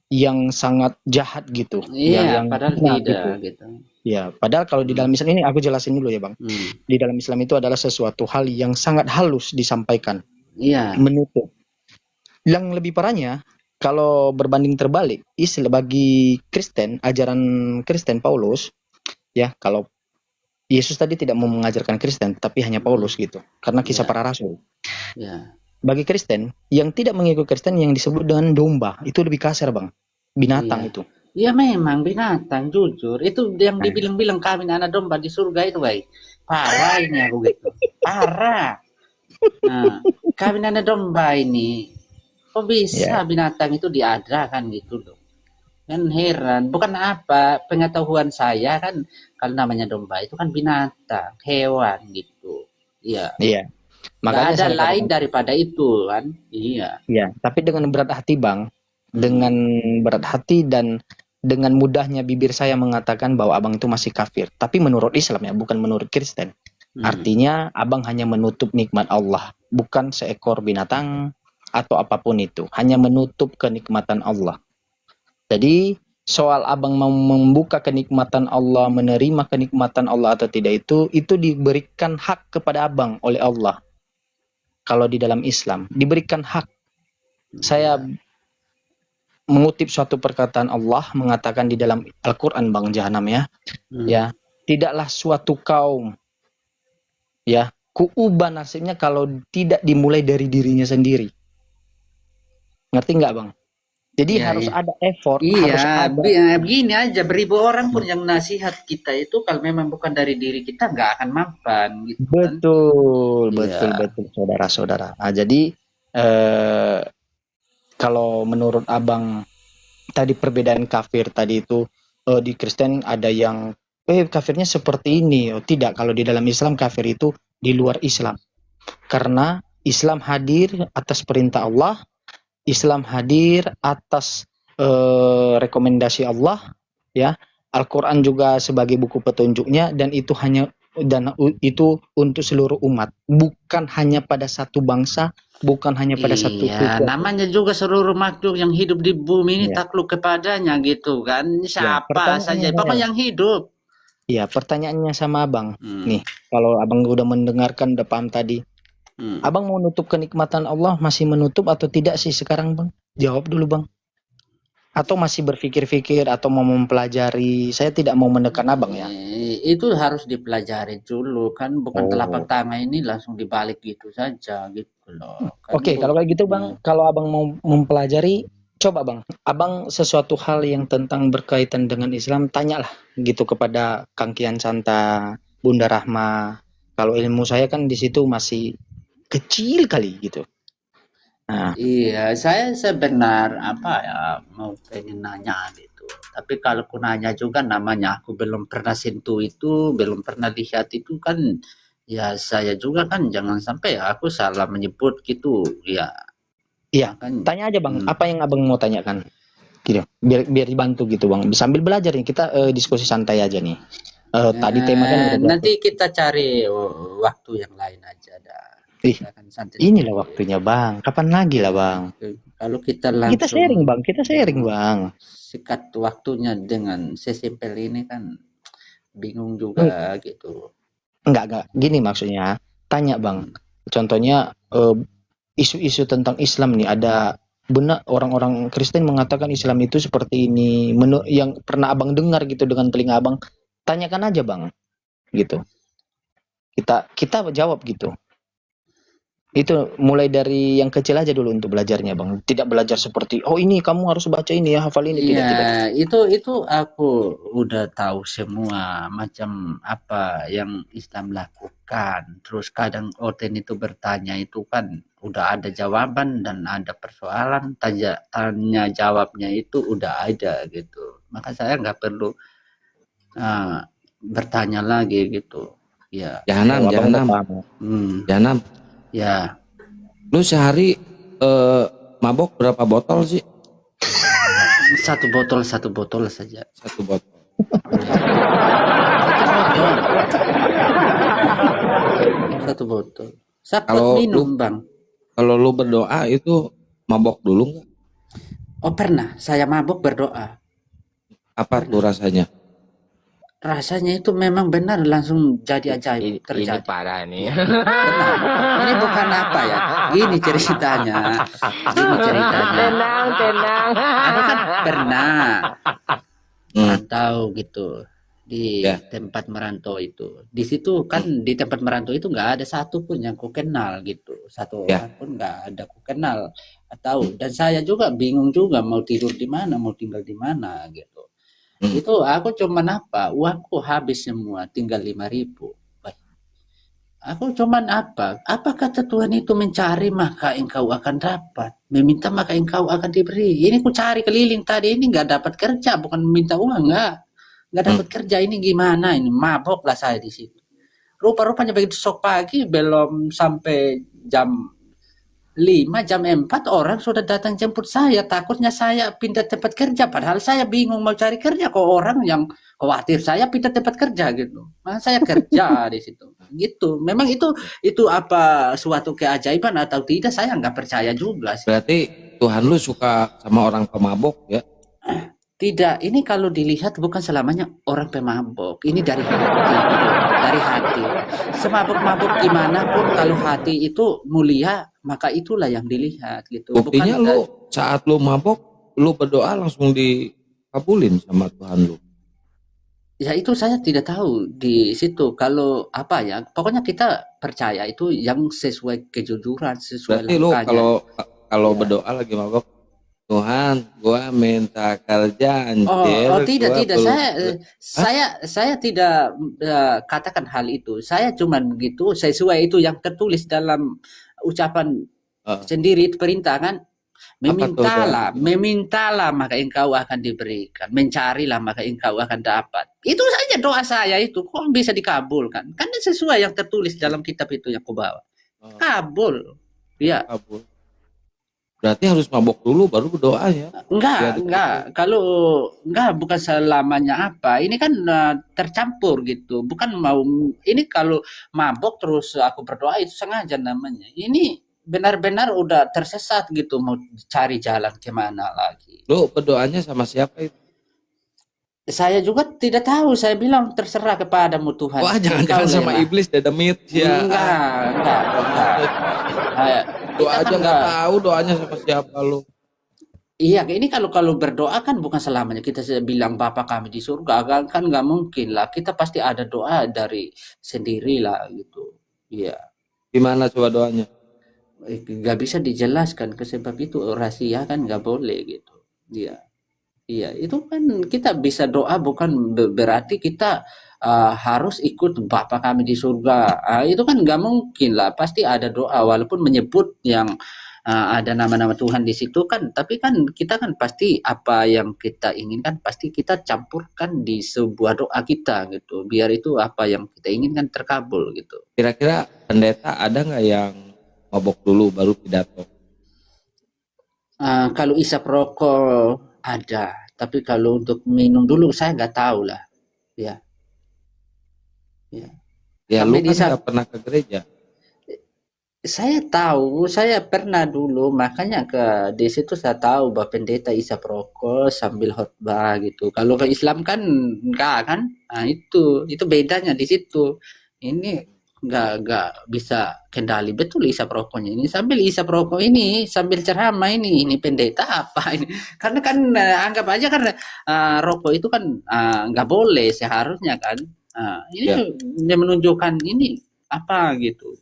yang sangat jahat gitu. Iya, yang padahal tidak gitu. Ya, padahal kalau di dalam Islam ini aku jelasin dulu ya bang. Di dalam Islam itu adalah sesuatu hal yang sangat halus disampaikan. Iya. Menutup. Yang lebih parahnya kalau berbanding terbalik, istilah bagi Kristen, ajaran Kristen Paulus, ya kalau Yesus tadi tidak mau mengajarkan Kristen, tapi hanya Paulus gitu. Karena kisah Ya. para rasul. Ya. Bagi Kristen, yang tidak mengikut Kristen yang disebut dengan domba, itu lebih kasar, Bang. Binatang Iya. itu. Ya memang binatang, jujur. Itu yang Nah, dibilang-bilang kami anak domba di surga itu, baik. Parah ini aku gitu. Parah. Nah, kami anak domba ini, kok bisa ya, binatang itu diadakan gitu loh. Kan heran. Bukan apa, pengetahuan saya kan, kalau namanya domba itu kan binatang, hewan gitu. Iya. iya. Nggak Makanya ada saya lain katakan, daripada itu kan. Iya. ya, tapi dengan berat hati, Bang. Dengan berat hati dan dengan mudahnya bibir saya mengatakan bahwa abang itu masih kafir. Tapi menurut Islam ya, bukan menurut Kristen. Artinya abang hanya menutup nikmat Allah, bukan seekor binatang atau apapun itu. Hanya menutup kenikmatan Allah. Jadi soal abang mau membuka kenikmatan Allah, menerima kenikmatan Allah atau tidak itu diberikan hak kepada abang oleh Allah. Kalau di dalam Islam diberikan hak. Saya mengutip suatu perkataan Allah mengatakan di dalam Al-Qur'an, Bang Jahanam ya. Ya, tidaklah suatu kaum ya kuubah nasibnya kalau tidak dimulai dari dirinya sendiri. Ngerti nggak, Bang? Jadi Iya, harus iya. ada effort, Iya, harus ada. begini aja, beribu orang pun yang nasihat kita itu kalau memang bukan dari diri kita nggak akan mampan gitu kan. Betul, Iya. betul, saudara-saudara. Nah, jadi kalau menurut abang tadi perbedaan kafir tadi itu di Kristen ada yang kafirnya seperti ini. Oh, tidak, kalau di dalam Islam kafir itu di luar Islam. Karena Islam hadir atas perintah Allah, Islam hadir atas rekomendasi Allah, ya. Al-Quran juga sebagai buku petunjuknya dan itu itu untuk seluruh umat, bukan hanya pada satu bangsa, bukan hanya pada satu Iya, suku. namanya juga seluruh makhluk yang hidup di bumi ini Iya. takluk kepadanya gitu kan. Siapa pertanyaannya saja, pokoknya yang hidup. Ya, pertanyaannya sama abang. Nih, kalau abang udah mendengarkan, udah paham tadi. Abang mau nutup kenikmatan Allah, masih menutup atau tidak sih sekarang, Bang? Jawab dulu, Bang. Atau masih berpikir-pikir atau mau mempelajari? Saya tidak mau menekan abang ya. Itu harus dipelajari dulu kan, bukan Oh. telapak tangan ini langsung dibalik gitu saja gitu loh. Kan Oke, kalau kayak gitu, Bang, kalau abang mau mempelajari, coba, Bang. Abang sesuatu hal yang tentang berkaitan dengan Islam, tanyalah gitu kepada Kang Kian Santa, Bunda Rahma. Kalau ilmu saya kan di situ masih kecil kali gitu. Nah, Iya, saya sebenar mau pengen nanya gitu. Tapi kalau aku nanya juga namanya aku belum pernah sentuh itu, belum pernah lihat itu kan, ya saya juga kan jangan sampai aku salah menyebut gitu, ya. Iya, tanya aja, Bang. Apa yang abang mau tanyakan? Gitu, biar dibantu gitu, Bang. Sambil belajar nih, kita diskusi santai aja nih. Tadi tema kan nanti kita cari waktu yang lain aja dah. Inilah waktunya, Bang. Kapan lagi lah, Bang? Kalau kita langsung Kita sharing, Bang. Sikat waktunya dengan sesimpel ini kan bingung juga gitu. Enggak. Gini maksudnya. Tanya, Bang. Contohnya isu-isu tentang Islam nih, ada benar orang-orang Kristen mengatakan Islam itu seperti ini, yang pernah abang dengar gitu dengan telinga abang, tanyakan aja, Bang, gitu. Kita jawab gitu. Itu mulai dari yang kecil aja dulu untuk belajarnya, Bang. Tidak belajar seperti ini kamu harus baca ini ya, hafal ini. Iya, itu aku udah tahu semua macam apa yang Islam lakukan. Terus kadang Oten itu bertanya itu kan udah ada jawaban dan ada persoalan, tanya jawabnya itu udah ada gitu. Maka saya nggak perlu bertanya lagi gitu. Ya. Jahanam. Jahanam. Ya. Lu sehari mabok berapa botol sih? Satu botol saja. Satu botol. Satu botol. Kalau minum, Bang. Kalau lu berdoa itu mabok dulu nggak? Oh, pernah. Saya mabok berdoa. Apa tuh rasanya? Rasanya itu memang benar langsung jadi ajaib terjadi. Ini parah nih. Benar. Ini bukan apa ya. Gini ceritanya. Tenang. Aku kan pernah tahu gitu. di Ya. tempat merantau itu. Di situ kan di tempat merantau itu nggak ada satu pun yang ku kenal gitu. Satu Ya. orang pun nggak ada ku kenal atau dan saya juga bingung juga mau tidur di mana, mau tinggal di mana gitu. Itu aku cuman apa? Uangku habis semua, tinggal 5.000. Aku cuman apa? Apa kata Tuhan itu mencari maka engkau akan dapat, meminta maka engkau akan diberi. Ini ku cari keliling tadi ini nggak dapat kerja, bukan minta uang nggak dapat kerja ini gimana ini mabok lah saya di situ. Rupa-rupanya begitu sok pagi belum sampai jam 5 jam 4 orang sudah datang jemput saya, takutnya saya pindah tempat kerja padahal saya bingung mau cari kerja kok orang yang khawatir saya pindah tempat kerja gitu. Nah, saya kerja di situ. Gitu. Memang itu apa suatu keajaiban atau tidak saya nggak percaya juga sih. Berarti Tuhan lu suka sama orang pemabok ya? Tidak, ini kalau dilihat bukan selamanya orang pemabok. Ini dari hati, gitu. Dari hati. Semabuk-mabuk gimana pun kalau hati itu mulia, maka itulah yang dilihat gitu. Buktinya lu saat lu mabok, lu berdoa langsung dikabulin sama Tuhan lu. Ya itu saya tidak tahu di situ. Kalau apa ya, pokoknya kita percaya itu yang sesuai kejujuran, sesuai Berarti lu logikanya. kalau berdoa lagi mabok, Tuhan, gua minta kerja anjir. Oh tidak. Saya tidak katakan hal itu. Saya cuman begitu sesuai itu yang tertulis dalam ucapan sendiri itu perintah kan. Memintalah maka engkau akan diberikan. Mencarilah maka engkau akan dapat. Itu saja doa saya itu. Kok bisa dikabulkan? Kan sesuai yang tertulis dalam kitab itu yang kubawa. Kabul. Ya. Kabul. Berarti harus mabok dulu baru berdoa ya? Enggak. Kalau bukan selamanya apa. Ini kan tercampur gitu. Bukan mau ini kalau mabok terus aku berdoa itu sengaja namanya. Ini benar-benar udah tersesat gitu mau cari jalan kemana lagi. Lu berdoanya sama siapa itu? Saya juga tidak tahu. Saya bilang terserah kepadamu Tuhan. Wah, jangan sama iblis dedemit ya. Enggak. Doa aja nggak tahu doanya sama siapa lu. Iya, ini kalau berdoa kan bukan selamanya kita bilang Bapa kami di surga, kan nggak mungkin lah. Kita pasti ada doa dari sendiri lah gitu. Iya. Gimana coba doanya? Nggak bisa dijelaskan sebab itu rahasia kan nggak boleh gitu. Iya, itu kan kita bisa doa bukan berarti kita harus ikut Bapa kami di surga. Itu kan nggak mungkin lah. Pasti ada doa walaupun menyebut yang ada nama-nama Tuhan di situ kan, tapi kan kita kan pasti apa yang kita inginkan pasti kita campurkan di sebuah doa kita gitu, biar itu apa yang kita inginkan terkabul gitu. Kira-kira pendeta ada nggak yang mabok dulu baru pidato? Kalau isap rokok ada, tapi kalau untuk minum dulu saya nggak tahu lah. Ya. Ya lu kan nggak pernah ke gereja. Saya tahu, saya pernah dulu, makanya di situ saya tahu bahwa pendeta isap rokok sambil khotbah gitu. Kalau ke Islam kan enggak kan? Nah, itu bedanya di situ. Ini enggak bisa kendali betul isap rokoknya. Ini sambil isap rokok ini, sambil ceramah ini pendeta apa ini? Karena kan anggap aja kan rokok itu kan enggak boleh seharusnya kan. Ini dia menunjukkan ini apa gitu.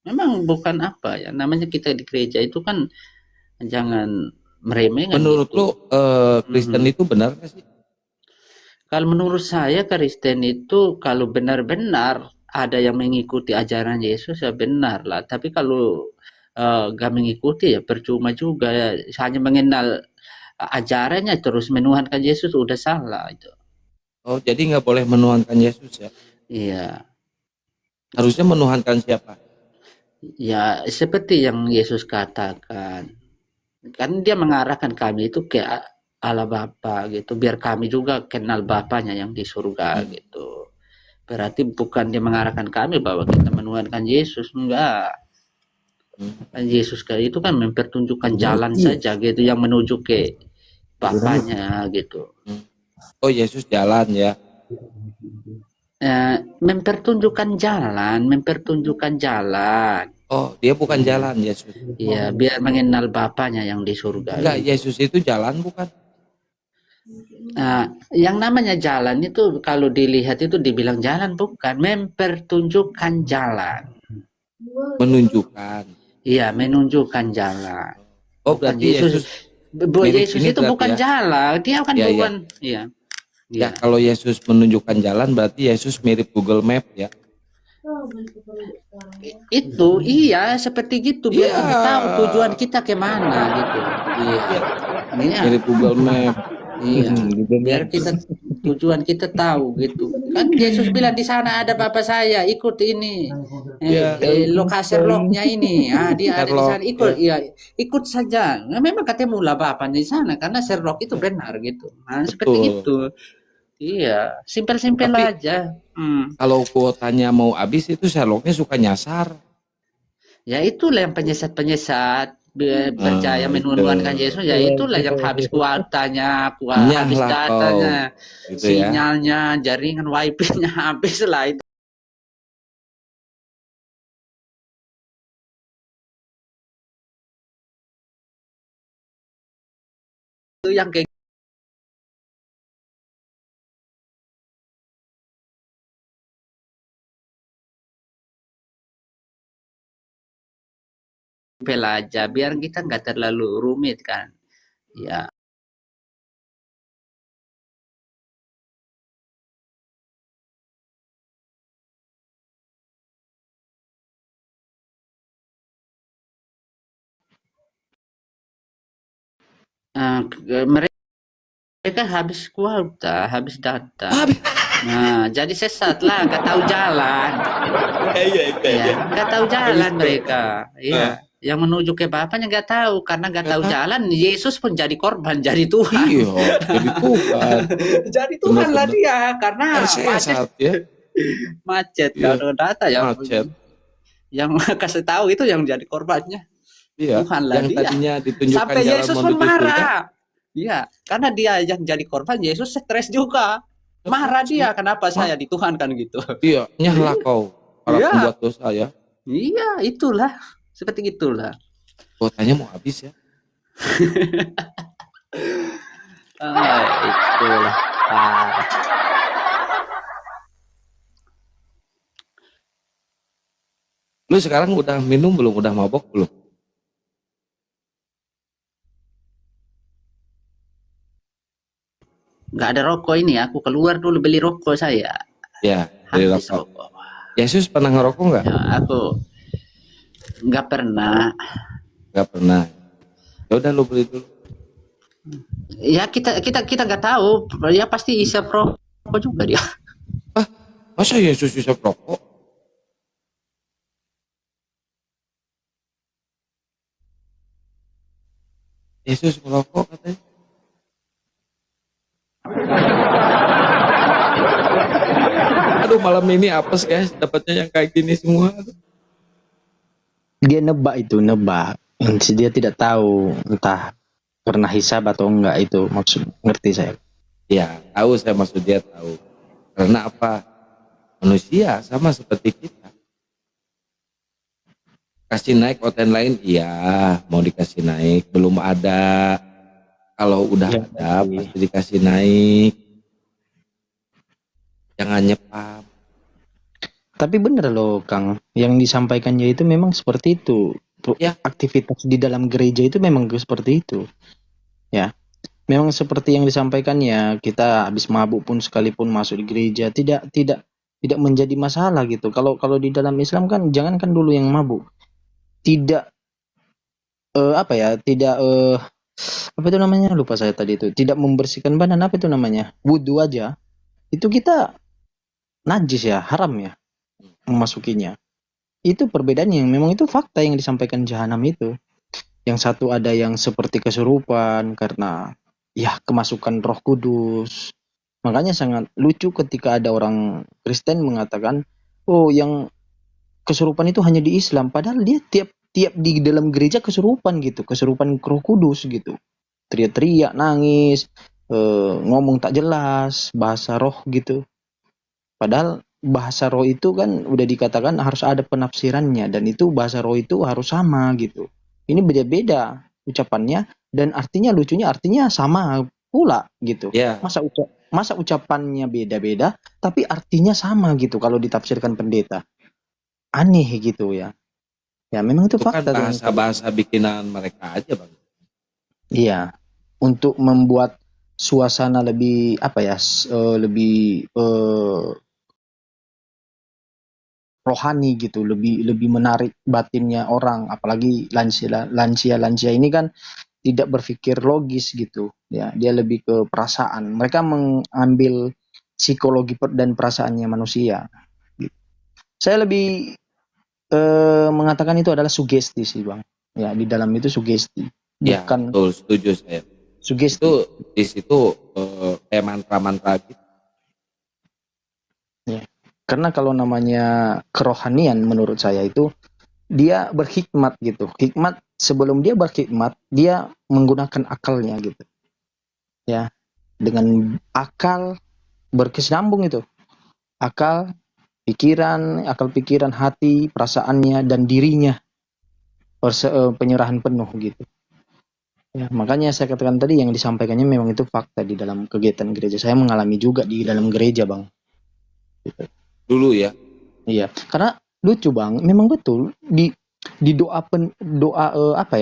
Memang bukan apa ya, namanya kita di gereja itu kan jangan meremehkan. Menurut gitu. lu Kristen itu benar nggak sih? Kalau menurut saya Kristen itu kalau benar-benar ada yang mengikuti ajaran Yesus ya benar lah. Tapi kalau gak mengikuti ya percuma juga ya. Hanya mengenal ajarannya terus menuhankan Yesus udah salah itu. Oh jadi nggak boleh menuhankan Yesus ya? Iya. Harusnya menuhankan siapa? Ya seperti yang Yesus katakan, kan dia mengarahkan kami itu ke Allah Bapa gitu, biar kami juga kenal Bapanya yang di surga gitu. Berarti bukan dia mengarahkan kami bahwa kita menuhankan Yesus, enggak. Yesus itu kan mempertunjukkan jalan saja gitu yang menuju ke Bapanya gitu. Oh Yesus jalan ya? Mempertunjukkan jalan. Oh dia bukan jalan Yesus? Iya, biar mengenal Bapanya yang di surga. Enggak, Yesus itu jalan bukan? Yang namanya jalan itu kalau dilihat itu dibilang jalan bukan, mempertunjukkan jalan. Menunjukkan. Iya, menunjukkan jalan. Oh, Bukan berarti Yesus. mirip Yesus ini itu berarti bukan ya. jalan, dia kan Iya, iya. bukan. Iya. Ya, Iya. kalau Yesus menunjukkan jalan berarti Yesus mirip Google Map ya. Itu iya seperti gitu biar Iya. kita tahu tujuan kita kemana gitu. Iya. Iya. Mirip Google Map. Iya. Google Biar Map. kita tujuan kita tahu gitu. Kan Yesus bilang di sana ada Bapa saya, ikut ini. Ya. Lokasi Sherlocknya ini. Dia ada di sana, Sherlock, ikut. Iya, ikut saja. Nah, memang ketemu lah Bapa di sana karena Sherlock itu benar gitu. Nah, seperti Betul. itu. Iya, simpel-simpel Tapi aja. kalau kuotanya mau habis itu Sherlocknya suka nyasar. Ya itulah yang penyesat-penyesat percaya menuhankan Yesus, ya itulah yang habis kuotanya, habis Nyahlah kau. datanya, Gitu ya. sinyalnya, jaringan wifi-nya habis lah itu yang kayak simpel aja, biar kita nggak terlalu rumit kan. Ya, mereka habis kuota, habis data. Nah, jadi sesat lah, nggak tahu jalan. Ya, nggak tahu jalan mereka. Iya, yang menuju ke Bapaknya nggak tahu karena nggak tahu jalan. Yesus pun jadi korban, jadi Tuhan. Iya, jadi Tuhan. Jadi Tuhan lah Benar-benar. dia karena Tersesat ya. macet Iya. kalau data ya. Macet. Yang kasih tahu itu yang jadi korbannya. Iya. Tuhan lah Yang dia. tadinya ditunjukkan Sampai jalan Yesus pun menuju surga. marah. Iya, karena dia yang jadi korban, Yesus stres juga. Marah dia, kenapa saya dituhankan gitu. Iya, nyahlah kau para Iya. pembuat dosa ya. Iya, itulah. Seperti itulah. Kuotanya mau habis ya. Itulah. Parah. Lu sekarang udah minum belum? Udah mabok belum? Nggak ada rokok ini, aku keluar dulu beli rokok saya. Ya, beli Habis rokok. rokok. Yesus pernah ngerokok nggak? Ya, aku nggak pernah. Nggak pernah. Ya udah lu beli dulu. Ya kita nggak tahu. Ya pasti isap rokok juga dia. Masa Yesus bisa rokok? Yesus merokok katanya. Aduh, malam ini apes guys, dapatnya yang kayak gini semua. Dia nebak. Dia tidak tahu entah pernah hisab atau enggak, itu maksud, ngerti saya. Ya, tahu saya maksud dia tahu. Karena apa? Manusia sama seperti kita. Kasih naik OTN lain, iya mau dikasih naik. Belum ada. Kalau udah Ya, ada, pasti. pasti dikasih naik. Jangan nyepam. Tapi bener loh Kang, yang disampaikannya itu memang seperti itu. Ya. Aktivitas di dalam gereja itu memang seperti itu. Ya. Memang seperti yang disampaikannya, kita habis mabuk pun sekalipun masuk di gereja tidak menjadi masalah gitu. Kalau di dalam Islam kan jangankan dulu yang mabuk. Tidak apa itu namanya? Lupa saya tadi itu. Tidak membersihkan badan, apa itu namanya? Wudu aja. Itu kita najis ya, haram ya memasukinya. Itu perbedaannya, yang memang itu fakta yang disampaikan Jahanam itu. Yang satu ada yang seperti kesurupan karena ya kemasukan Roh Kudus. Makanya sangat lucu ketika ada orang Kristen mengatakan, oh yang kesurupan itu hanya di Islam, padahal dia tiap di dalam gereja kesurupan gitu, kesurupan Roh Kudus gitu. Teriak-teriak, nangis, ngomong tak jelas, bahasa roh gitu. Padahal bahasa roh itu kan udah dikatakan harus ada penafsirannya, dan itu bahasa roh itu harus sama gitu. Ini beda-beda ucapannya, dan artinya lucunya artinya sama pula gitu. Ya, Masa ucapannya beda-beda tapi artinya sama gitu kalau ditafsirkan pendeta. Aneh gitu ya. Ya memang itu itu kan fakta tuh. bahasa-bahasa bikinan mereka aja, Bang. Iya, untuk membuat suasana lebih apa ya, lebih rohani gitu, lebih menarik batinnya orang, apalagi lansia ini kan tidak berpikir logis gitu, ya, dia lebih ke perasaan. Mereka mengambil psikologi dan perasaannya manusia. Gitu. Saya lebih mengatakan itu adalah sugesti sih, Bang. Ya, di dalam itu sugesti, Ya, bukan betul, setuju saya. sugesti. Itu di situ kayak mantra-mantra gitu. Ya. Karena kalau namanya kerohanian menurut saya itu dia berhikmat gitu. Hikmat sebelum dia berhikmat, dia menggunakan akalnya gitu. Ya, dengan akal berkesinambung itu. Akal pikiran, hati, perasaannya dan dirinya penyerahan penuh gitu. Ya, makanya saya katakan tadi yang disampaikannya memang itu fakta di dalam kegiatan gereja. Saya mengalami juga di dalam gereja, Bang. Gitu. Dulu ya. Iya, karena lucu, Bang. Memang betul di doa apa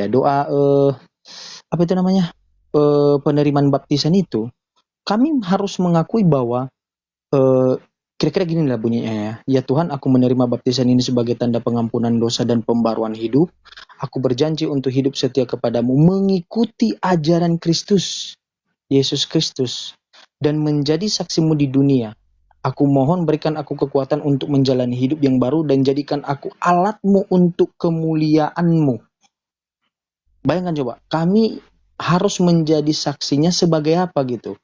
itu namanya? Penerimaan baptisan itu kami harus mengakui bahwa kira-kira gini lah bunyinya ya. Ya Tuhan, aku menerima baptisan ini sebagai tanda pengampunan dosa dan pembaruan hidup. Aku berjanji untuk hidup setia kepadamu, mengikuti ajaran Kristus, Yesus Kristus, dan menjadi saksimu di dunia. Aku mohon berikan aku kekuatan untuk menjalani hidup yang baru dan jadikan aku alatmu untuk kemuliaanmu. Bayangkan coba, kami harus menjadi saksinya sebagai apa gitu.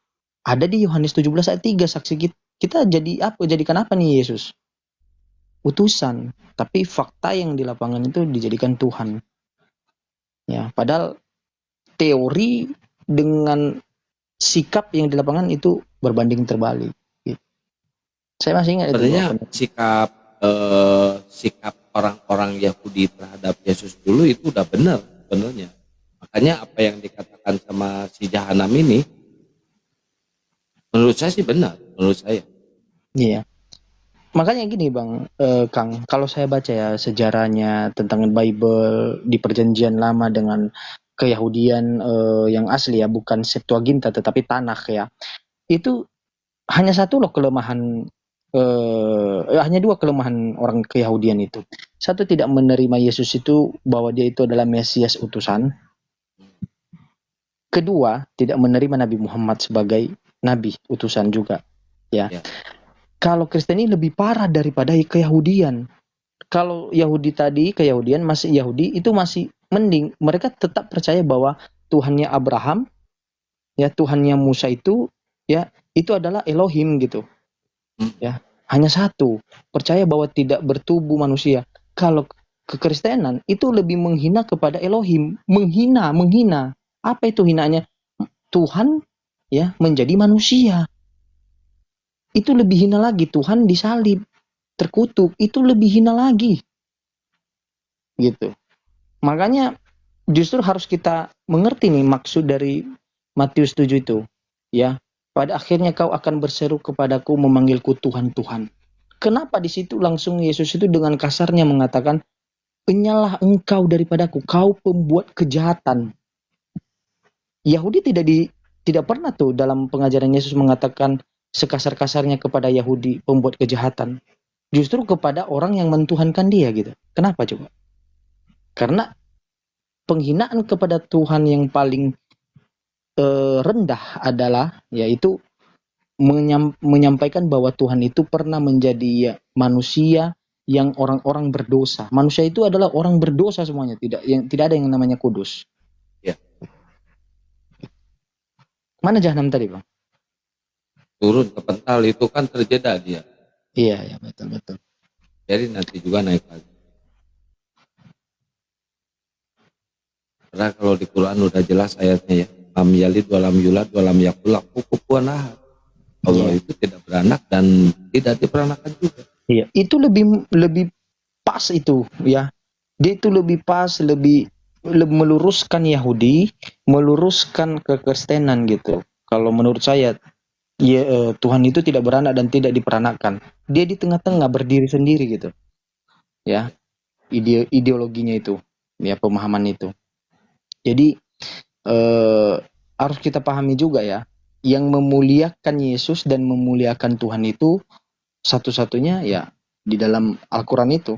Ada di Yohanes 17 ayat 3 saksi kita jadi apa? Jadikan apa nih Yesus? Utusan. Tapi fakta yang di lapangan itu dijadikan Tuhan. Ya, padahal teori dengan sikap yang di lapangan itu berbanding terbalik. Gitu. Saya masih ingat Sebenarnya itu. sikap orang-orang Yahudi terhadap Yesus dulu itu udah benar sebenarnya. Makanya apa yang dikatakan sama si Jahanam ini menurut saya sih benar, menurut saya. Iya. Makanya gini Bang, Kang, kalau saya baca ya sejarahnya tentang Bible di Perjanjian Lama dengan Keyahudian yang asli ya, bukan Septuaginta tetapi Tanakh ya. Itu hanya satu loh kelemahan, hanya dua kelemahan orang Keyahudian itu. Satu, tidak menerima Yesus itu bahwa dia itu adalah Mesias utusan. Kedua, tidak menerima Nabi Muhammad sebagai Nabi utusan juga. Ya. Kalau Kristen ini lebih parah daripada Keyahudian. Kalau Yahudi tadi, Keyahudian masih Yahudi itu masih mending. Mereka tetap percaya bahwa Tuhannya Abraham, ya Tuhannya Musa itu, ya itu adalah Elohim gitu. Ya, hanya satu. Percaya bahwa tidak bertubuh manusia. Kalau kekristenan itu lebih menghina kepada Elohim, menghina. Apa itu hinanya? Tuhan ya menjadi manusia. Itu lebih hina lagi. Tuhan disalib, terkutuk, itu lebih hina lagi. Gitu. Makanya justru harus kita mengerti nih maksud dari Matius 7 itu. Ya, pada akhirnya kau akan berseru kepadaku, memanggilku Tuhan, Tuhan. Kenapa di situ langsung Yesus itu dengan kasarnya mengatakan, "Penyalah engkau daripadaku, kau pembuat kejahatan." Yahudi tidak pernah tuh dalam pengajaran Yesus mengatakan sekasar-kasarnya kepada Yahudi pembuat kejahatan. Justru kepada orang yang mentuhankan dia gitu. Kenapa coba? Karena penghinaan kepada Tuhan yang paling rendah adalah yaitu menyampaikan bahwa Tuhan itu pernah menjadi manusia yang orang-orang berdosa. Manusia itu adalah orang berdosa semuanya, tidak ada yang namanya kudus. Ya. Mana Jahanam tadi, Bang? Turun ke pental itu kan terjeda dia. Iya, betul. Jadi nanti juga naik lagi. Karena kalau di Quran udah jelas ayatnya ya. Lam yalid walam yulad walam yakul lahu kufuwan ahad. Allah itu tidak beranak dan tidak diperanakan juga. Iya, itu lebih pas itu ya. Dia itu lebih pas, lebih meluruskan Yahudi, meluruskan kekristenan gitu. Kalau menurut saya, Tuhan itu tidak beranak dan tidak diperanakkan. Dia di tengah-tengah berdiri sendiri gitu. Ya, ideologinya itu, ya pemahaman itu. Jadi harus kita pahami juga ya, yang memuliakan Yesus dan memuliakan Tuhan itu satu-satunya ya di dalam Al-Quran itu,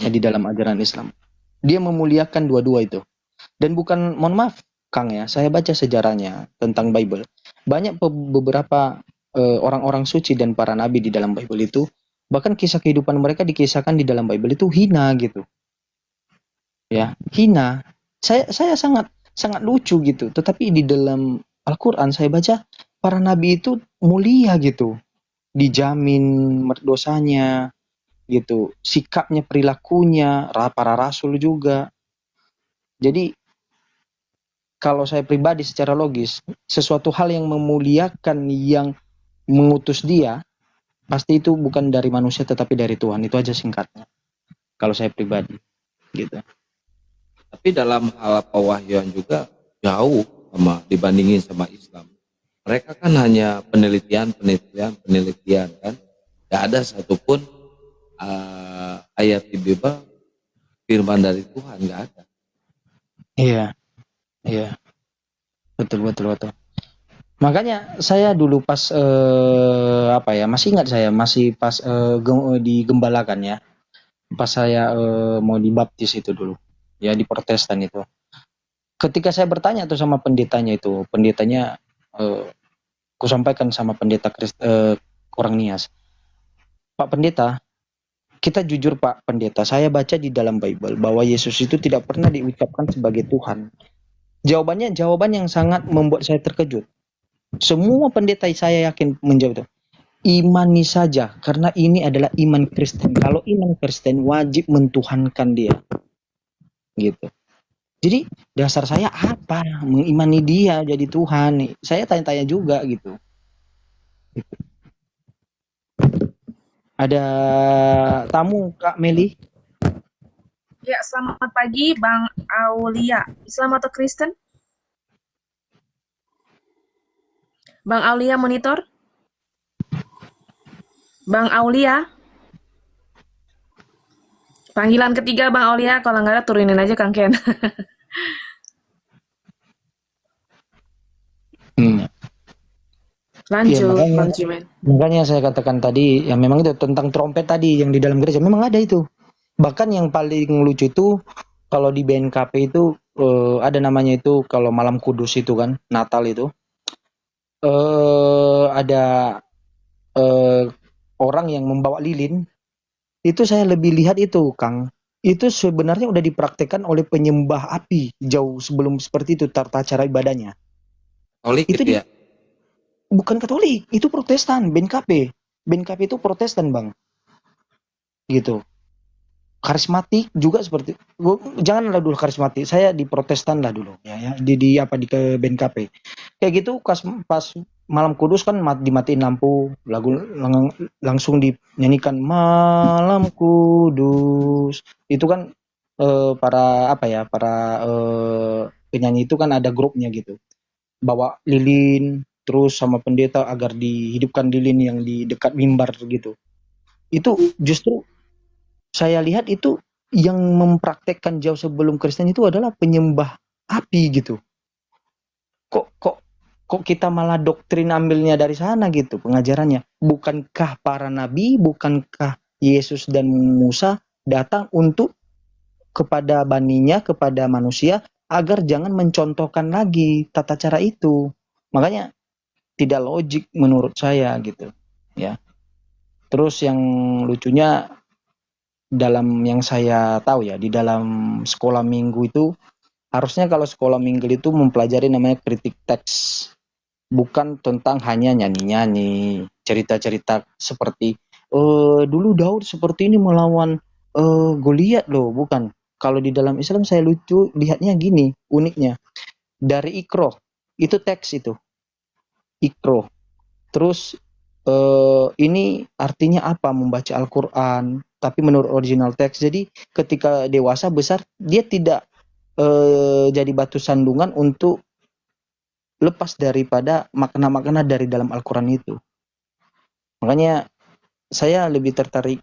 ya di dalam ajaran Islam. Dia memuliakan dua-dua itu. Dan bukan, mohon maaf Kang ya, saya baca sejarahnya tentang Bible. Banyak beberapa orang-orang suci dan para nabi di dalam Bible itu, bahkan kisah kehidupan mereka dikisahkan di dalam Bible itu hina gitu. Ya, hina. Saya sangat lucu gitu. Tetapi di dalam Al-Quran saya baca para nabi itu mulia gitu. Dijamin dosanya gitu. Sikapnya, perilakunya, para rasul juga. Jadi kalau saya pribadi secara logis, sesuatu hal yang memuliakan yang mengutus dia, pasti itu bukan dari manusia tetapi dari Tuhan. Itu aja singkatnya. Kalau saya pribadi gitu. Tapi dalam hal pewahyuan juga jauh dibandingin sama Islam. Mereka kan hanya penelitian kan. Gak ada satupun ayat di Bible firman dari Tuhan, gak ada. Iya, betul. Makanya saya dulu pas masih ingat saya masih pas digembalakan ya, pas saya mau dibaptis itu dulu, ya di Protestan itu. Ketika saya bertanya tuh sama pendetanya itu, ku sampaikan sama pendeta orang Nias, Pak Pendeta, kita jujur Pak Pendeta, saya baca di dalam Bible bahwa Yesus itu tidak pernah diucapkan sebagai Tuhan. Jawaban yang sangat membuat saya terkejut. Semua pendeta saya yakin menjawab itu. Imani saja, karena ini adalah iman Kristen. Kalau iman Kristen wajib mentuhankan dia. Gitu. Jadi dasar saya apa? Mengimani dia jadi Tuhan. Saya tanya-tanya juga gitu. Ada tamu Kak Meli? Ya, selamat pagi Bang Aulia. Islam atau Kristen? Bang Aulia monitor? Bang Aulia? Panggilan ketiga Bang Aulia, kalau nggak ada turunin aja Kang Ken. Lanjut, Ya, Bang Jimen. makanya saya katakan tadi, ya memang itu tentang trompet tadi yang di dalam gereja, memang ada itu. Bahkan yang paling lucu itu, kalau di BNKP itu, ada namanya itu, kalau malam kudus itu kan, Natal itu, ada orang yang membawa lilin, itu saya lebih lihat itu, Kang. Itu sebenarnya udah dipraktekkan oleh penyembah api, jauh sebelum seperti itu, tata cara ibadahnya. Katolik Itu gitu ya? bukan Katolik, itu Protestan, BNKP. BNKP itu Protestan, Bang. Gitu. Karismatik juga seperti, janganlah dulu karismatik, saya di Protestan lah dulu ya di ke BNKP kayak gitu. Pas malam kudus kan dimatiin lampu, lagu langsung dinyanyikan malam kudus itu kan, para penyanyi itu kan ada grupnya gitu, bawa lilin terus sama pendeta agar dihidupkan lilin yang di dekat mimbar gitu. Itu justru saya lihat itu yang mempraktekkan jauh sebelum Kristen itu adalah penyembah api gitu. Kok kita malah doktrin ambilnya dari sana gitu pengajarannya. Bukankah para nabi, bukankah Yesus dan Musa datang untuk kepada baninya, kepada manusia agar jangan mencontohkan lagi tata cara itu. Makanya tidak logik menurut saya gitu ya. Terus yang lucunya, dalam yang saya tahu ya, di dalam sekolah minggu itu harusnya kalau sekolah minggu itu mempelajari namanya kritik teks, bukan tentang hanya nyanyi-nyanyi, cerita-cerita seperti dulu Daud seperti ini melawan Goliat loh, bukan. Kalau di dalam Islam saya lucu lihatnya gini, uniknya dari Iqra, itu teks itu Iqra. Terus ini artinya apa membaca Al-Quran, tapi menurut original teks. Jadi ketika dewasa besar dia tidak jadi batu sandungan untuk lepas daripada makna-makna dari dalam Al-Quran itu. Makanya saya lebih tertarik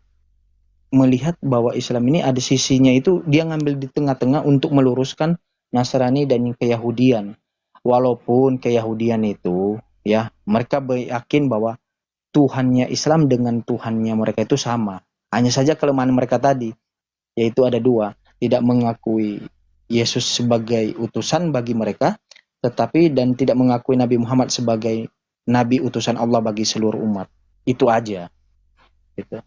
melihat bahwa Islam ini ada sisinya itu dia ngambil di tengah-tengah untuk meluruskan Nasrani dan Keyahudian. Walaupun Keyahudian itu ya mereka yakin bahwa Tuhannya Islam dengan Tuhannya mereka itu sama. Hanya saja kelemahan mereka tadi yaitu ada dua, tidak mengakui Yesus sebagai utusan bagi mereka, tetapi dan tidak mengakui Nabi Muhammad sebagai nabi utusan Allah bagi seluruh umat. Itu aja. Gitu.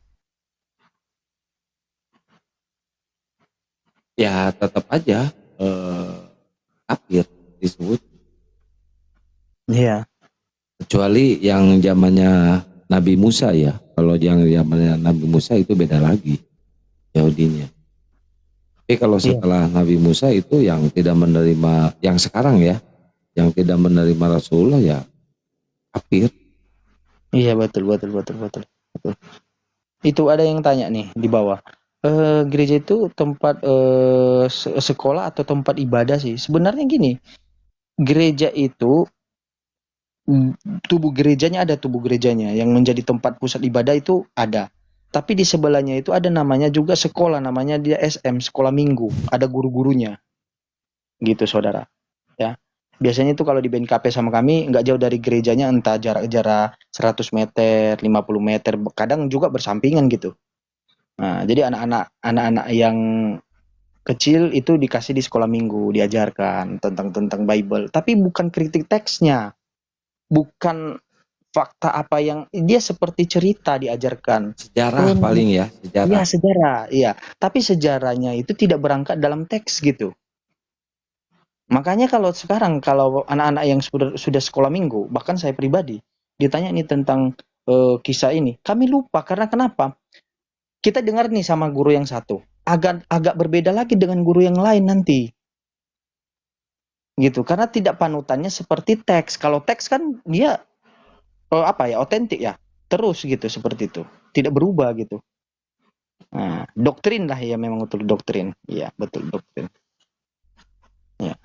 Ya tetap aja kafir disebut. Iya. Kecuali yang zamannya Nabi Musa ya. Kalau yang zamannya Nabi Musa itu beda lagi Yahudinya. Tapi kalau setelah Nabi Musa itu yang tidak menerima, yang sekarang ya, yang tidak menerima Rasulullah ya kafir. Iya betul. Itu ada yang tanya nih di bawah. Gereja itu tempat sekolah atau tempat ibadah sih? Sebenarnya gini, gereja itu tubuh gerejanya ada tubuh gerejanya yang menjadi tempat pusat ibadah itu ada. Tapi di sebelahnya itu ada namanya juga sekolah, namanya dia SM, sekolah minggu, ada guru-gurunya. Gitu saudara. Ya. Biasanya itu kalau di BNKP sama kami nggak jauh dari gerejanya, entah jarak-jarak 100 meter, 50 meter, kadang juga bersampingan gitu. Nah, jadi anak-anak yang kecil itu dikasih di sekolah minggu, diajarkan tentang Bible, tapi bukan kritik teksnya. Bukan fakta apa yang dia seperti cerita diajarkan. Sejarah paling ya, sejarah. Iya, sejarah, iya. Tapi sejarahnya itu tidak berangkat dalam teks gitu. Makanya kalau sekarang kalau anak-anak yang sudah sekolah minggu, bahkan saya pribadi ditanya nih tentang kisah ini, kami lupa karena kenapa? Kita dengar nih sama guru yang satu, agak berbeda lagi dengan guru yang lain nanti. Gitu, karena tidak panutannya seperti teks. Kalau teks kan dia otentik ya, terus gitu seperti itu, tidak berubah gitu. Nah, doktrin lah ya, memang betul doktrin, iya betul doktrin. Ya,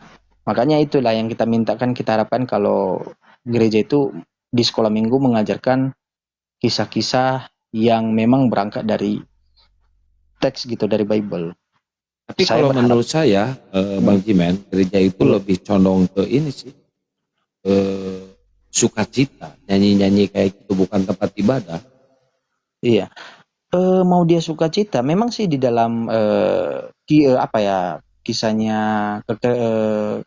makanya itulah yang kita mintakan, kita harapkan kalau gereja itu di sekolah minggu mengajarkan kisah-kisah yang memang berangkat dari teks gitu, dari Bible. Tapi kalau menurut saya, Bang Jimen, gereja itu lebih condong ke ini sih, sukacita, nyanyi-nyanyi kayak gitu, bukan tempat ibadah. Iya, mau dia sukacita, memang sih di dalam kisahnya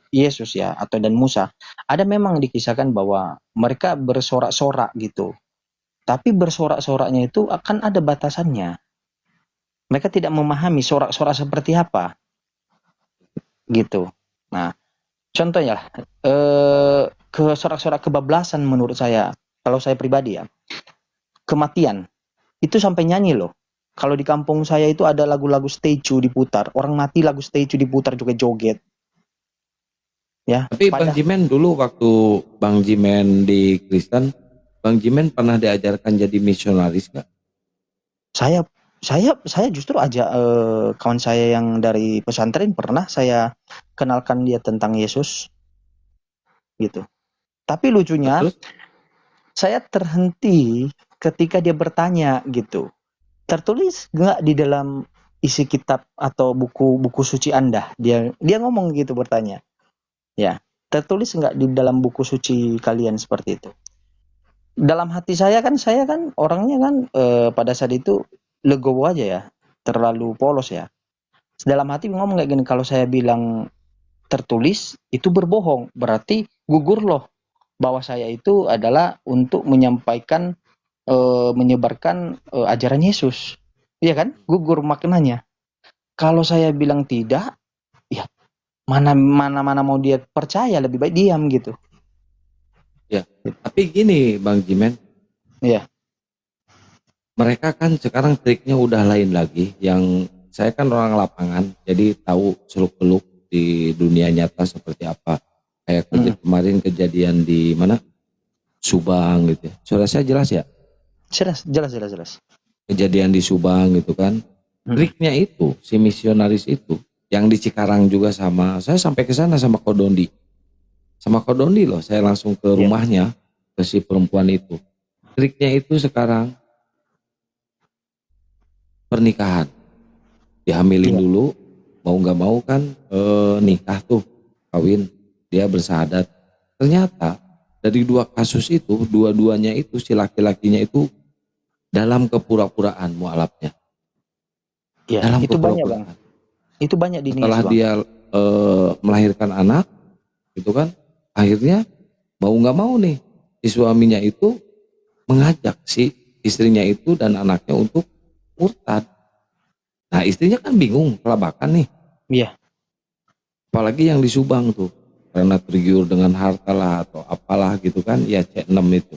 Yesus ya, atau dan Musa, ada memang dikisahkan bahwa mereka bersorak-sorak gitu. Tapi bersorak-soraknya itu akan ada batasannya. Mereka tidak memahami sorak-sorak seperti apa, gitu. Nah, contohnya ke sorak-sorak kebablasan menurut saya, kalau saya pribadi ya, kematian itu sampai nyanyi loh. Kalau di kampung saya itu ada lagu-lagu statue diputar, orang mati lagu statue diputar juga joget. Ya. Tapi Bang Jimen dulu waktu Bang Jimen di Kristen, Bang Jimen pernah diajarkan jadi misionaris nggak? Saya justru aja kawan saya yang dari pesantren pernah saya kenalkan dia tentang Yesus gitu. Tapi lucunya saya terhenti ketika dia bertanya gitu. Tertulis nggak di dalam isi kitab atau buku suci Anda? Dia ngomong gitu, bertanya. Ya, tertulis nggak di dalam buku suci kalian seperti itu? Dalam hati saya kan orangnya kan pada saat itu legowo aja ya, terlalu polos ya. Dalam hati ngomong kayak gini, kalau saya bilang tertulis itu berbohong, berarti gugur loh bahwa saya itu adalah untuk menyampaikan menyebarkan ajaran Yesus. Iya kan? Gugur maknanya. Kalau saya bilang tidak, ya mana mau dia percaya, lebih baik diam gitu. Ya, tapi gini Bang Jimen. Iya. Mereka kan sekarang triknya udah lain lagi. Yang saya kan orang lapangan, jadi tahu seluk-beluk di dunia nyata seperti apa. Kayak kemarin kejadian di mana? Subang gitu. Suara saya jelas ya? Jelas. Kejadian di Subang gitu kan. Triknya itu, si misionaris itu, yang di Cikarang juga sama. Saya sampai ke sana sama Kodondi. sama Kak Dondi loh, saya langsung ke rumahnya, ke si perempuan itu. Triknya itu sekarang pernikahan, dihamilin dulu, mau nggak mau kan nikah tuh, kawin, dia bersahadat. Ternyata dari 2 kasus itu, dua-duanya itu si laki-lakinya itu dalam kepura-puraan mualafnya. Ya, Dalam itu banyak bang. kepura-puraan. Itu banyak di Setelah Nias bang. dia melahirkan anak, gitu kan, akhirnya mau nggak mau nih si suaminya itu mengajak si istrinya itu dan anaknya untuk murtad. Nah istrinya kan bingung, kelabakan nih. Iya. Apalagi yang di Subang tuh, karena tergiur dengan harta lah atau apalah gitu kan, ya C6 itu.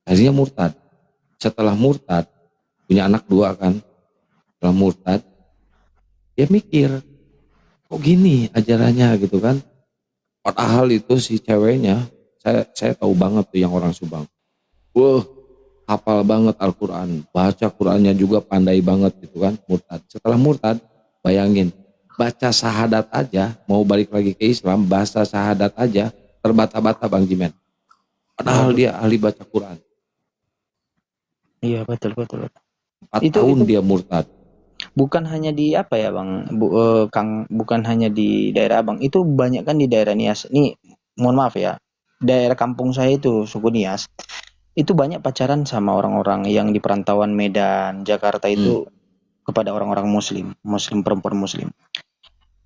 Akhirnya murtad. Setelah murtad, punya anak 2 kan, setelah murtad, dia mikir, kok gini ajarannya gitu kan. Padahal itu si ceweknya, saya tahu banget tuh yang orang Subang. Wah, hafal banget Al-Quran, baca Qurannya juga pandai banget gitu kan, murtad. Setelah murtad, bayangin, baca syahadat aja, mau balik lagi ke Islam, bahasa syahadat aja, terbata-bata Bang Jimen. Padahal dia ahli baca Quran. Iya betul. 4 tahun dia murtad. Bukan hanya di apa ya bang, Kang, bukan hanya di daerah abang, itu banyak kan di daerah Nias. Nih, mohon maaf ya, daerah kampung saya itu suku Nias, itu banyak pacaran sama orang-orang yang di perantauan Medan, Jakarta itu kepada orang-orang Muslim perempuan Muslim.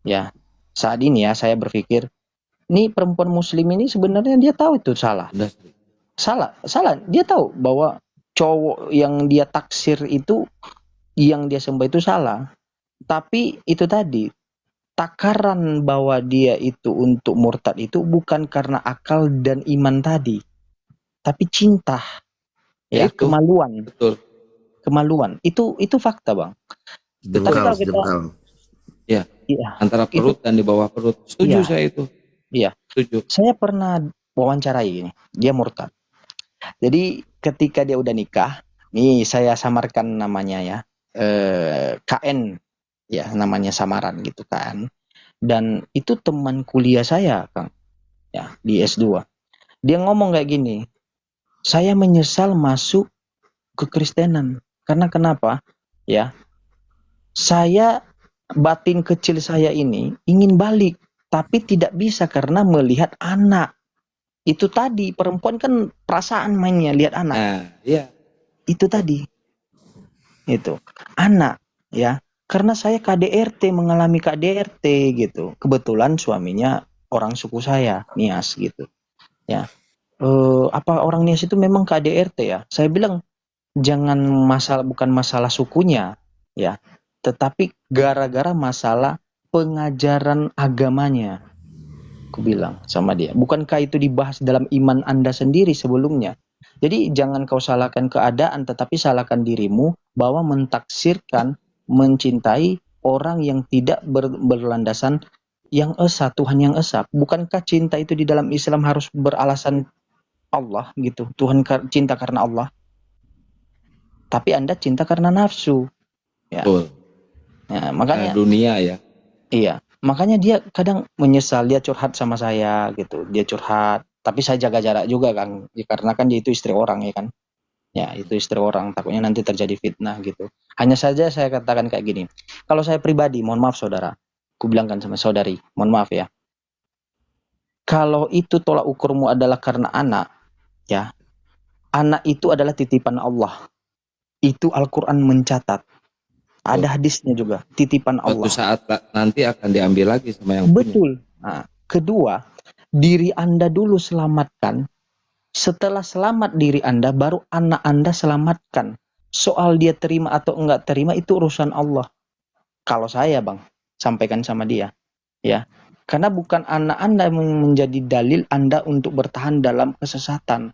Ya, saat ini ya saya berpikir, nih perempuan Muslim ini sebenarnya dia tahu itu salah. Salah. Dia tahu bahwa cowok yang dia taksir itu, yang dia sembah itu salah. Tapi itu tadi, takaran bahwa dia itu untuk murtad itu bukan karena akal dan iman tadi, tapi cinta, ya, Itu, kemaluan. betul. Kemaluan. Itu fakta, Bang. Tapi kalau kita Ya, iya, antara perut dan di bawah perut. Setuju Iya. saya itu. Iya. Setuju. Saya pernah wawancarai ini, dia murtad. Jadi ketika dia udah nikah, nih saya samarkan namanya ya, KN, ya namanya samaran gitu kan. Dan itu teman kuliah saya, Kang, ya di S2. Dia ngomong kayak gini, saya menyesal masuk ke Kristenan. Karena kenapa? Ya, saya batin kecil saya ini ingin balik, tapi tidak bisa karena melihat anak. Itu tadi, perempuan kan perasaan mainnya, lihat anak. Nah, iya. Itu tadi. Itu. Anak, ya. Karena saya KDRT, mengalami KDRT gitu. Kebetulan suaminya orang suku saya, Nias gitu. Ya. Apa orang Nias itu memang KDRT ya? Saya bilang jangan bukan masalah sukunya, ya. Tetapi gara-gara masalah pengajaran agamanya. Aku bilang sama dia, bukankah itu dibahas dalam iman Anda sendiri sebelumnya? Jadi jangan kau salahkan keadaan, tetapi salahkan dirimu bahwa mentaksirkan, mencintai orang yang tidak berlandasan yang esa, Tuhan yang esa. Bukankah cinta itu di dalam Islam harus beralasan Allah gitu, Tuhan cinta karena Allah. Tapi Anda cinta karena nafsu. Ya. Betul. Nah, makanya dunia ya. iya, makanya dia kadang menyesal, dia curhat sama saya gitu. Dia curhat, tapi saya jaga jarak juga kan, ya, karena kan dia itu istri orang ya kan. Ya, itu istri orang, takutnya nanti terjadi fitnah gitu. Hanya saja saya katakan kayak gini. Kalau saya pribadi, mohon maaf saudara, aku bilangkan sama saudari, mohon maaf ya. Kalau itu tolak ukurmu adalah karena anak, ya. Anak itu adalah titipan Allah. Itu Al-Qur'an mencatat. Ada hadisnya juga, titipan Allah. Suatu saat nanti akan diambil lagi sama yang Betul. Nah, kedua, diri Anda dulu selamatkan. Setelah selamat diri Anda, baru anak Anda selamatkan. Soal dia terima atau enggak terima itu urusan Allah. Kalau saya, Bang, sampaikan sama dia, ya. Karena bukan anak Anda menjadi dalil Anda untuk bertahan dalam kesesatan,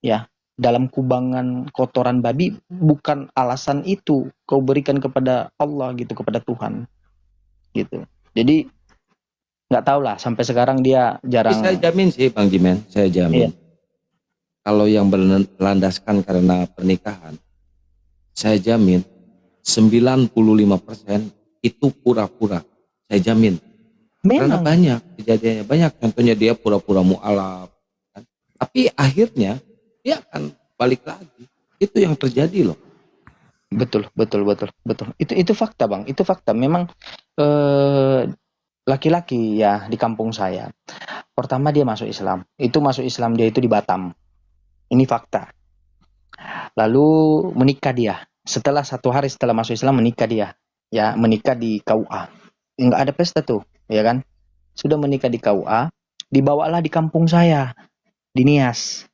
ya. Dalam kubangan kotoran babi, bukan alasan itu kau berikan kepada Allah gitu, kepada Tuhan gitu. Jadi nggak tahu lah, sampai sekarang dia jarang. Saya jamin sih Bang Jimen, saya jamin. Iya. Kalau yang berlandaskan karena pernikahan, saya jamin 95% itu pura-pura. Saya jamin. Karena Memang banyak kejadiannya, banyak contohnya dia pura-pura mualaf, kan. Tapi akhirnya dia akan balik lagi. Itu yang terjadi loh. betul, betul, betul, betul. Itu fakta, Bang. Itu fakta. Memang eh, laki-laki ya di kampung saya. Pertama dia masuk Islam. Itu masuk Islam dia itu di Batam. Ini fakta. Lalu menikah dia. Setelah 1 hari setelah masuk Islam menikah dia. Ya, menikah di KUA. Nggak ada pesta tuh, ya kan? Sudah menikah di KUA, dibawalah di kampung saya, di Nias.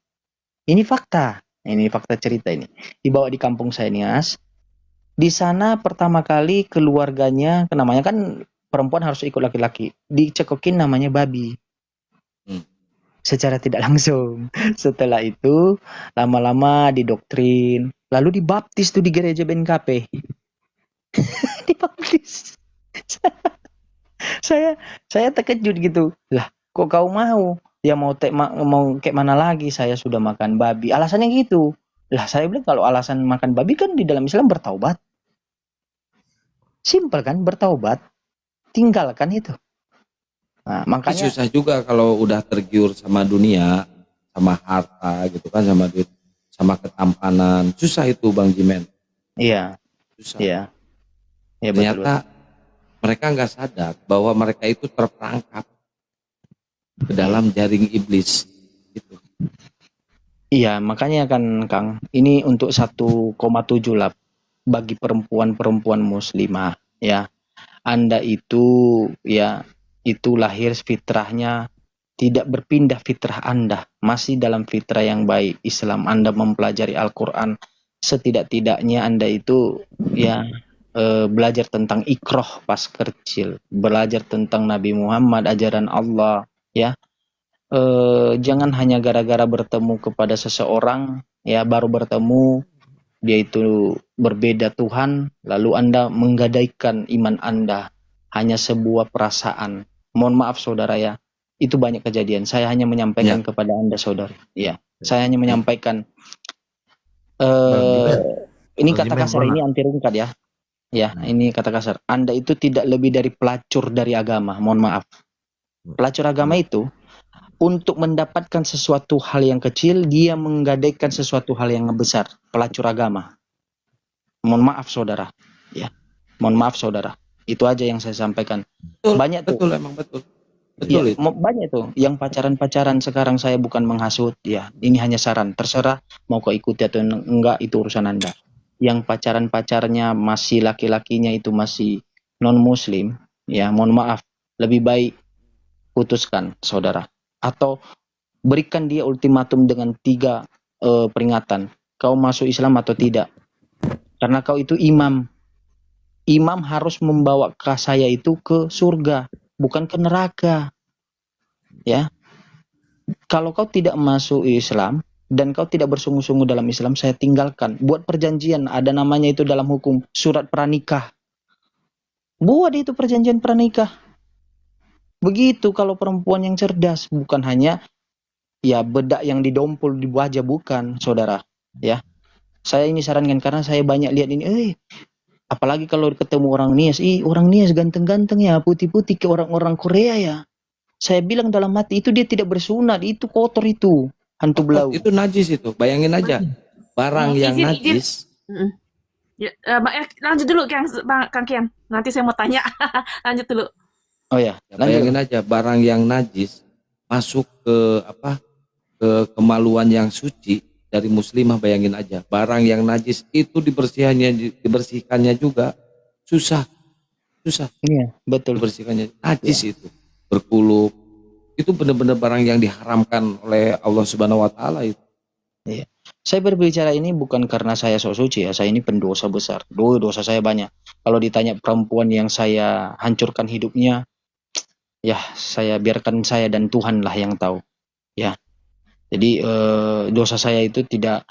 Ini fakta. Ini fakta cerita ini. Dibawa di kampung saya Nias. Di sana pertama kali keluarganya, namanya kan perempuan harus ikut laki-laki. Dicekokin namanya babi. Hmm. Secara tidak langsung. Setelah itu lama-lama didoktrin, lalu dibaptis tuh di gereja BNKP. Dibaptis. saya terkejut gitu. Lah, kok kau mau? Dia mau kayak mana lagi? Saya sudah makan babi. Alasannya gitu. Lah, saya bilang kalau alasan makan babi kan di dalam Islam bertaubat. Simpel kan, bertaubat. Tinggalkan itu. Nah, Tapi makanya susah juga kalau udah tergiur sama dunia, sama harta gitu kan, sama duit, sama ketampanan. Susah itu Bang Jimen. iya, Susah. iya. Iya betul. Ternyata mereka nggak sadar bahwa mereka itu terperangkap ke dalam jaring iblis. Gitu. Iya, makanya kan Kang, ini untuk 1,7 lah bagi perempuan-perempuan muslimah ya. Anda itu ya itu lahir fitrahnya tidak berpindah fitrah Anda, masih dalam fitrah yang baik Islam. Anda mempelajari Al-Qur'an, setidak-tidaknya Anda itu ya belajar tentang ikroh pas kecil, belajar tentang Nabi Muhammad, ajaran Allah ya. Jangan hanya gara-gara bertemu kepada seseorang ya baru bertemu dia itu berbeda Tuhan lalu Anda menggadaikan iman Anda hanya sebuah perasaan. Mohon maaf saudara ya, itu banyak kejadian. Saya hanya menyampaikan kepada Anda saudara. Ya, saya hanya menyampaikan ini kata kasar, ini anti rungkat ya. Ya, ini kata kasar. Anda itu tidak lebih dari pelacur dari agama. Mohon maaf. Pelacur agama itu untuk mendapatkan sesuatu hal yang kecil, dia menggadaikan sesuatu hal yang besar. Pelacur agama. Mohon maaf saudara. Ya, mohon maaf saudara. Itu aja yang saya sampaikan. Betul, Banyak tuh. betul emang betul. Ya, Betul itu. banyak tuh yang pacaran-pacaran sekarang. Saya bukan menghasut ya. Ini hanya saran. Terserah mau kau ikuti atau enggak, itu urusan Anda. Yang pacaran-pacarnya masih laki-lakinya itu masih non muslim, ya mohon maaf, lebih baik putuskan saudara, atau berikan dia ultimatum dengan 3 peringatan, kau masuk Islam atau tidak, karena kau itu imam harus membawa saya itu ke surga, bukan ke neraka ya. Kalau kau tidak masuk Islam dan kau tidak bersungguh-sungguh dalam Islam, saya tinggalkan. Buat perjanjian, ada namanya itu dalam hukum surat pranikah. Buat itu perjanjian pranikah. Begitu kalau perempuan yang cerdas, bukan hanya ya bedak yang didompol di wajah, bukan saudara ya. Saya ini sarankan karena saya banyak lihat ini, apalagi kalau ketemu orang Nias, orang Nias ganteng-ganteng ya, putih-putih ke orang-orang Korea ya. Saya bilang dalam hati itu dia tidak bersunat, itu kotor itu. Hantu belau. Itu najis itu. Bayangin aja. Barang yang najis. Ya, lanjut dulu Kang Kian. Nanti saya mau tanya. Lanjut dulu. Oh ya, bayangin aja barang yang najis masuk ke ke kemaluan yang suci dari muslimah. Bayangin aja barang yang najis itu dibersihkannya juga susah. Iya, betul. Dibersihkannya najis ya. Itu berkulup. Itu benar-benar barang yang diharamkan oleh Allah Subhanahu wa taala itu. Iya. Saya berbicara ini bukan karena saya sok suci ya, saya ini pendosa besar. Dosa saya banyak. Kalau ditanya perempuan yang saya hancurkan hidupnya, ya saya biarkan saya dan Tuhan lah yang tahu. Ya. Jadi dosa saya itu tidak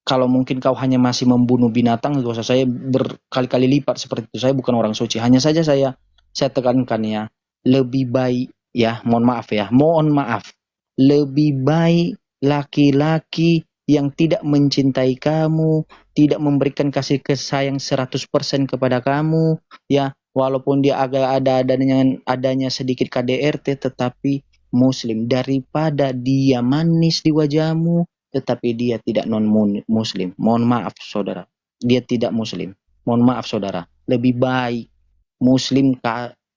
kalau mungkin kau hanya masih membunuh binatang, dosa saya berkali-kali lipat seperti itu. Saya bukan orang suci. Hanya saja saya tekankan ya, lebih baik ya, mohon maaf, lebih baik laki-laki yang tidak mencintai kamu, tidak memberikan kasih sayang 100% kepada kamu, ya, walaupun dia agak adanya sedikit KDRT tetapi muslim, daripada dia manis di wajahmu tetapi dia tidak non muslim. Mohon maaf saudara, dia tidak muslim. Mohon maaf saudara, lebih baik muslim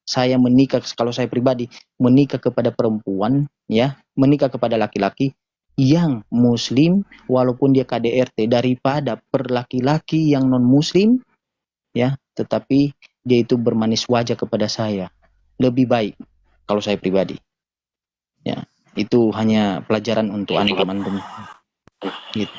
saya menikah, kalau saya pribadi menikah kepada perempuan, ya, menikah kepada laki-laki yang muslim walaupun dia KDRT daripada per laki-laki yang non muslim, ya, tetapi dia itu bermanis wajah kepada saya. Lebih baik kalau saya pribadi. Ya, itu hanya pelajaran untuk antum-antum. Gitu.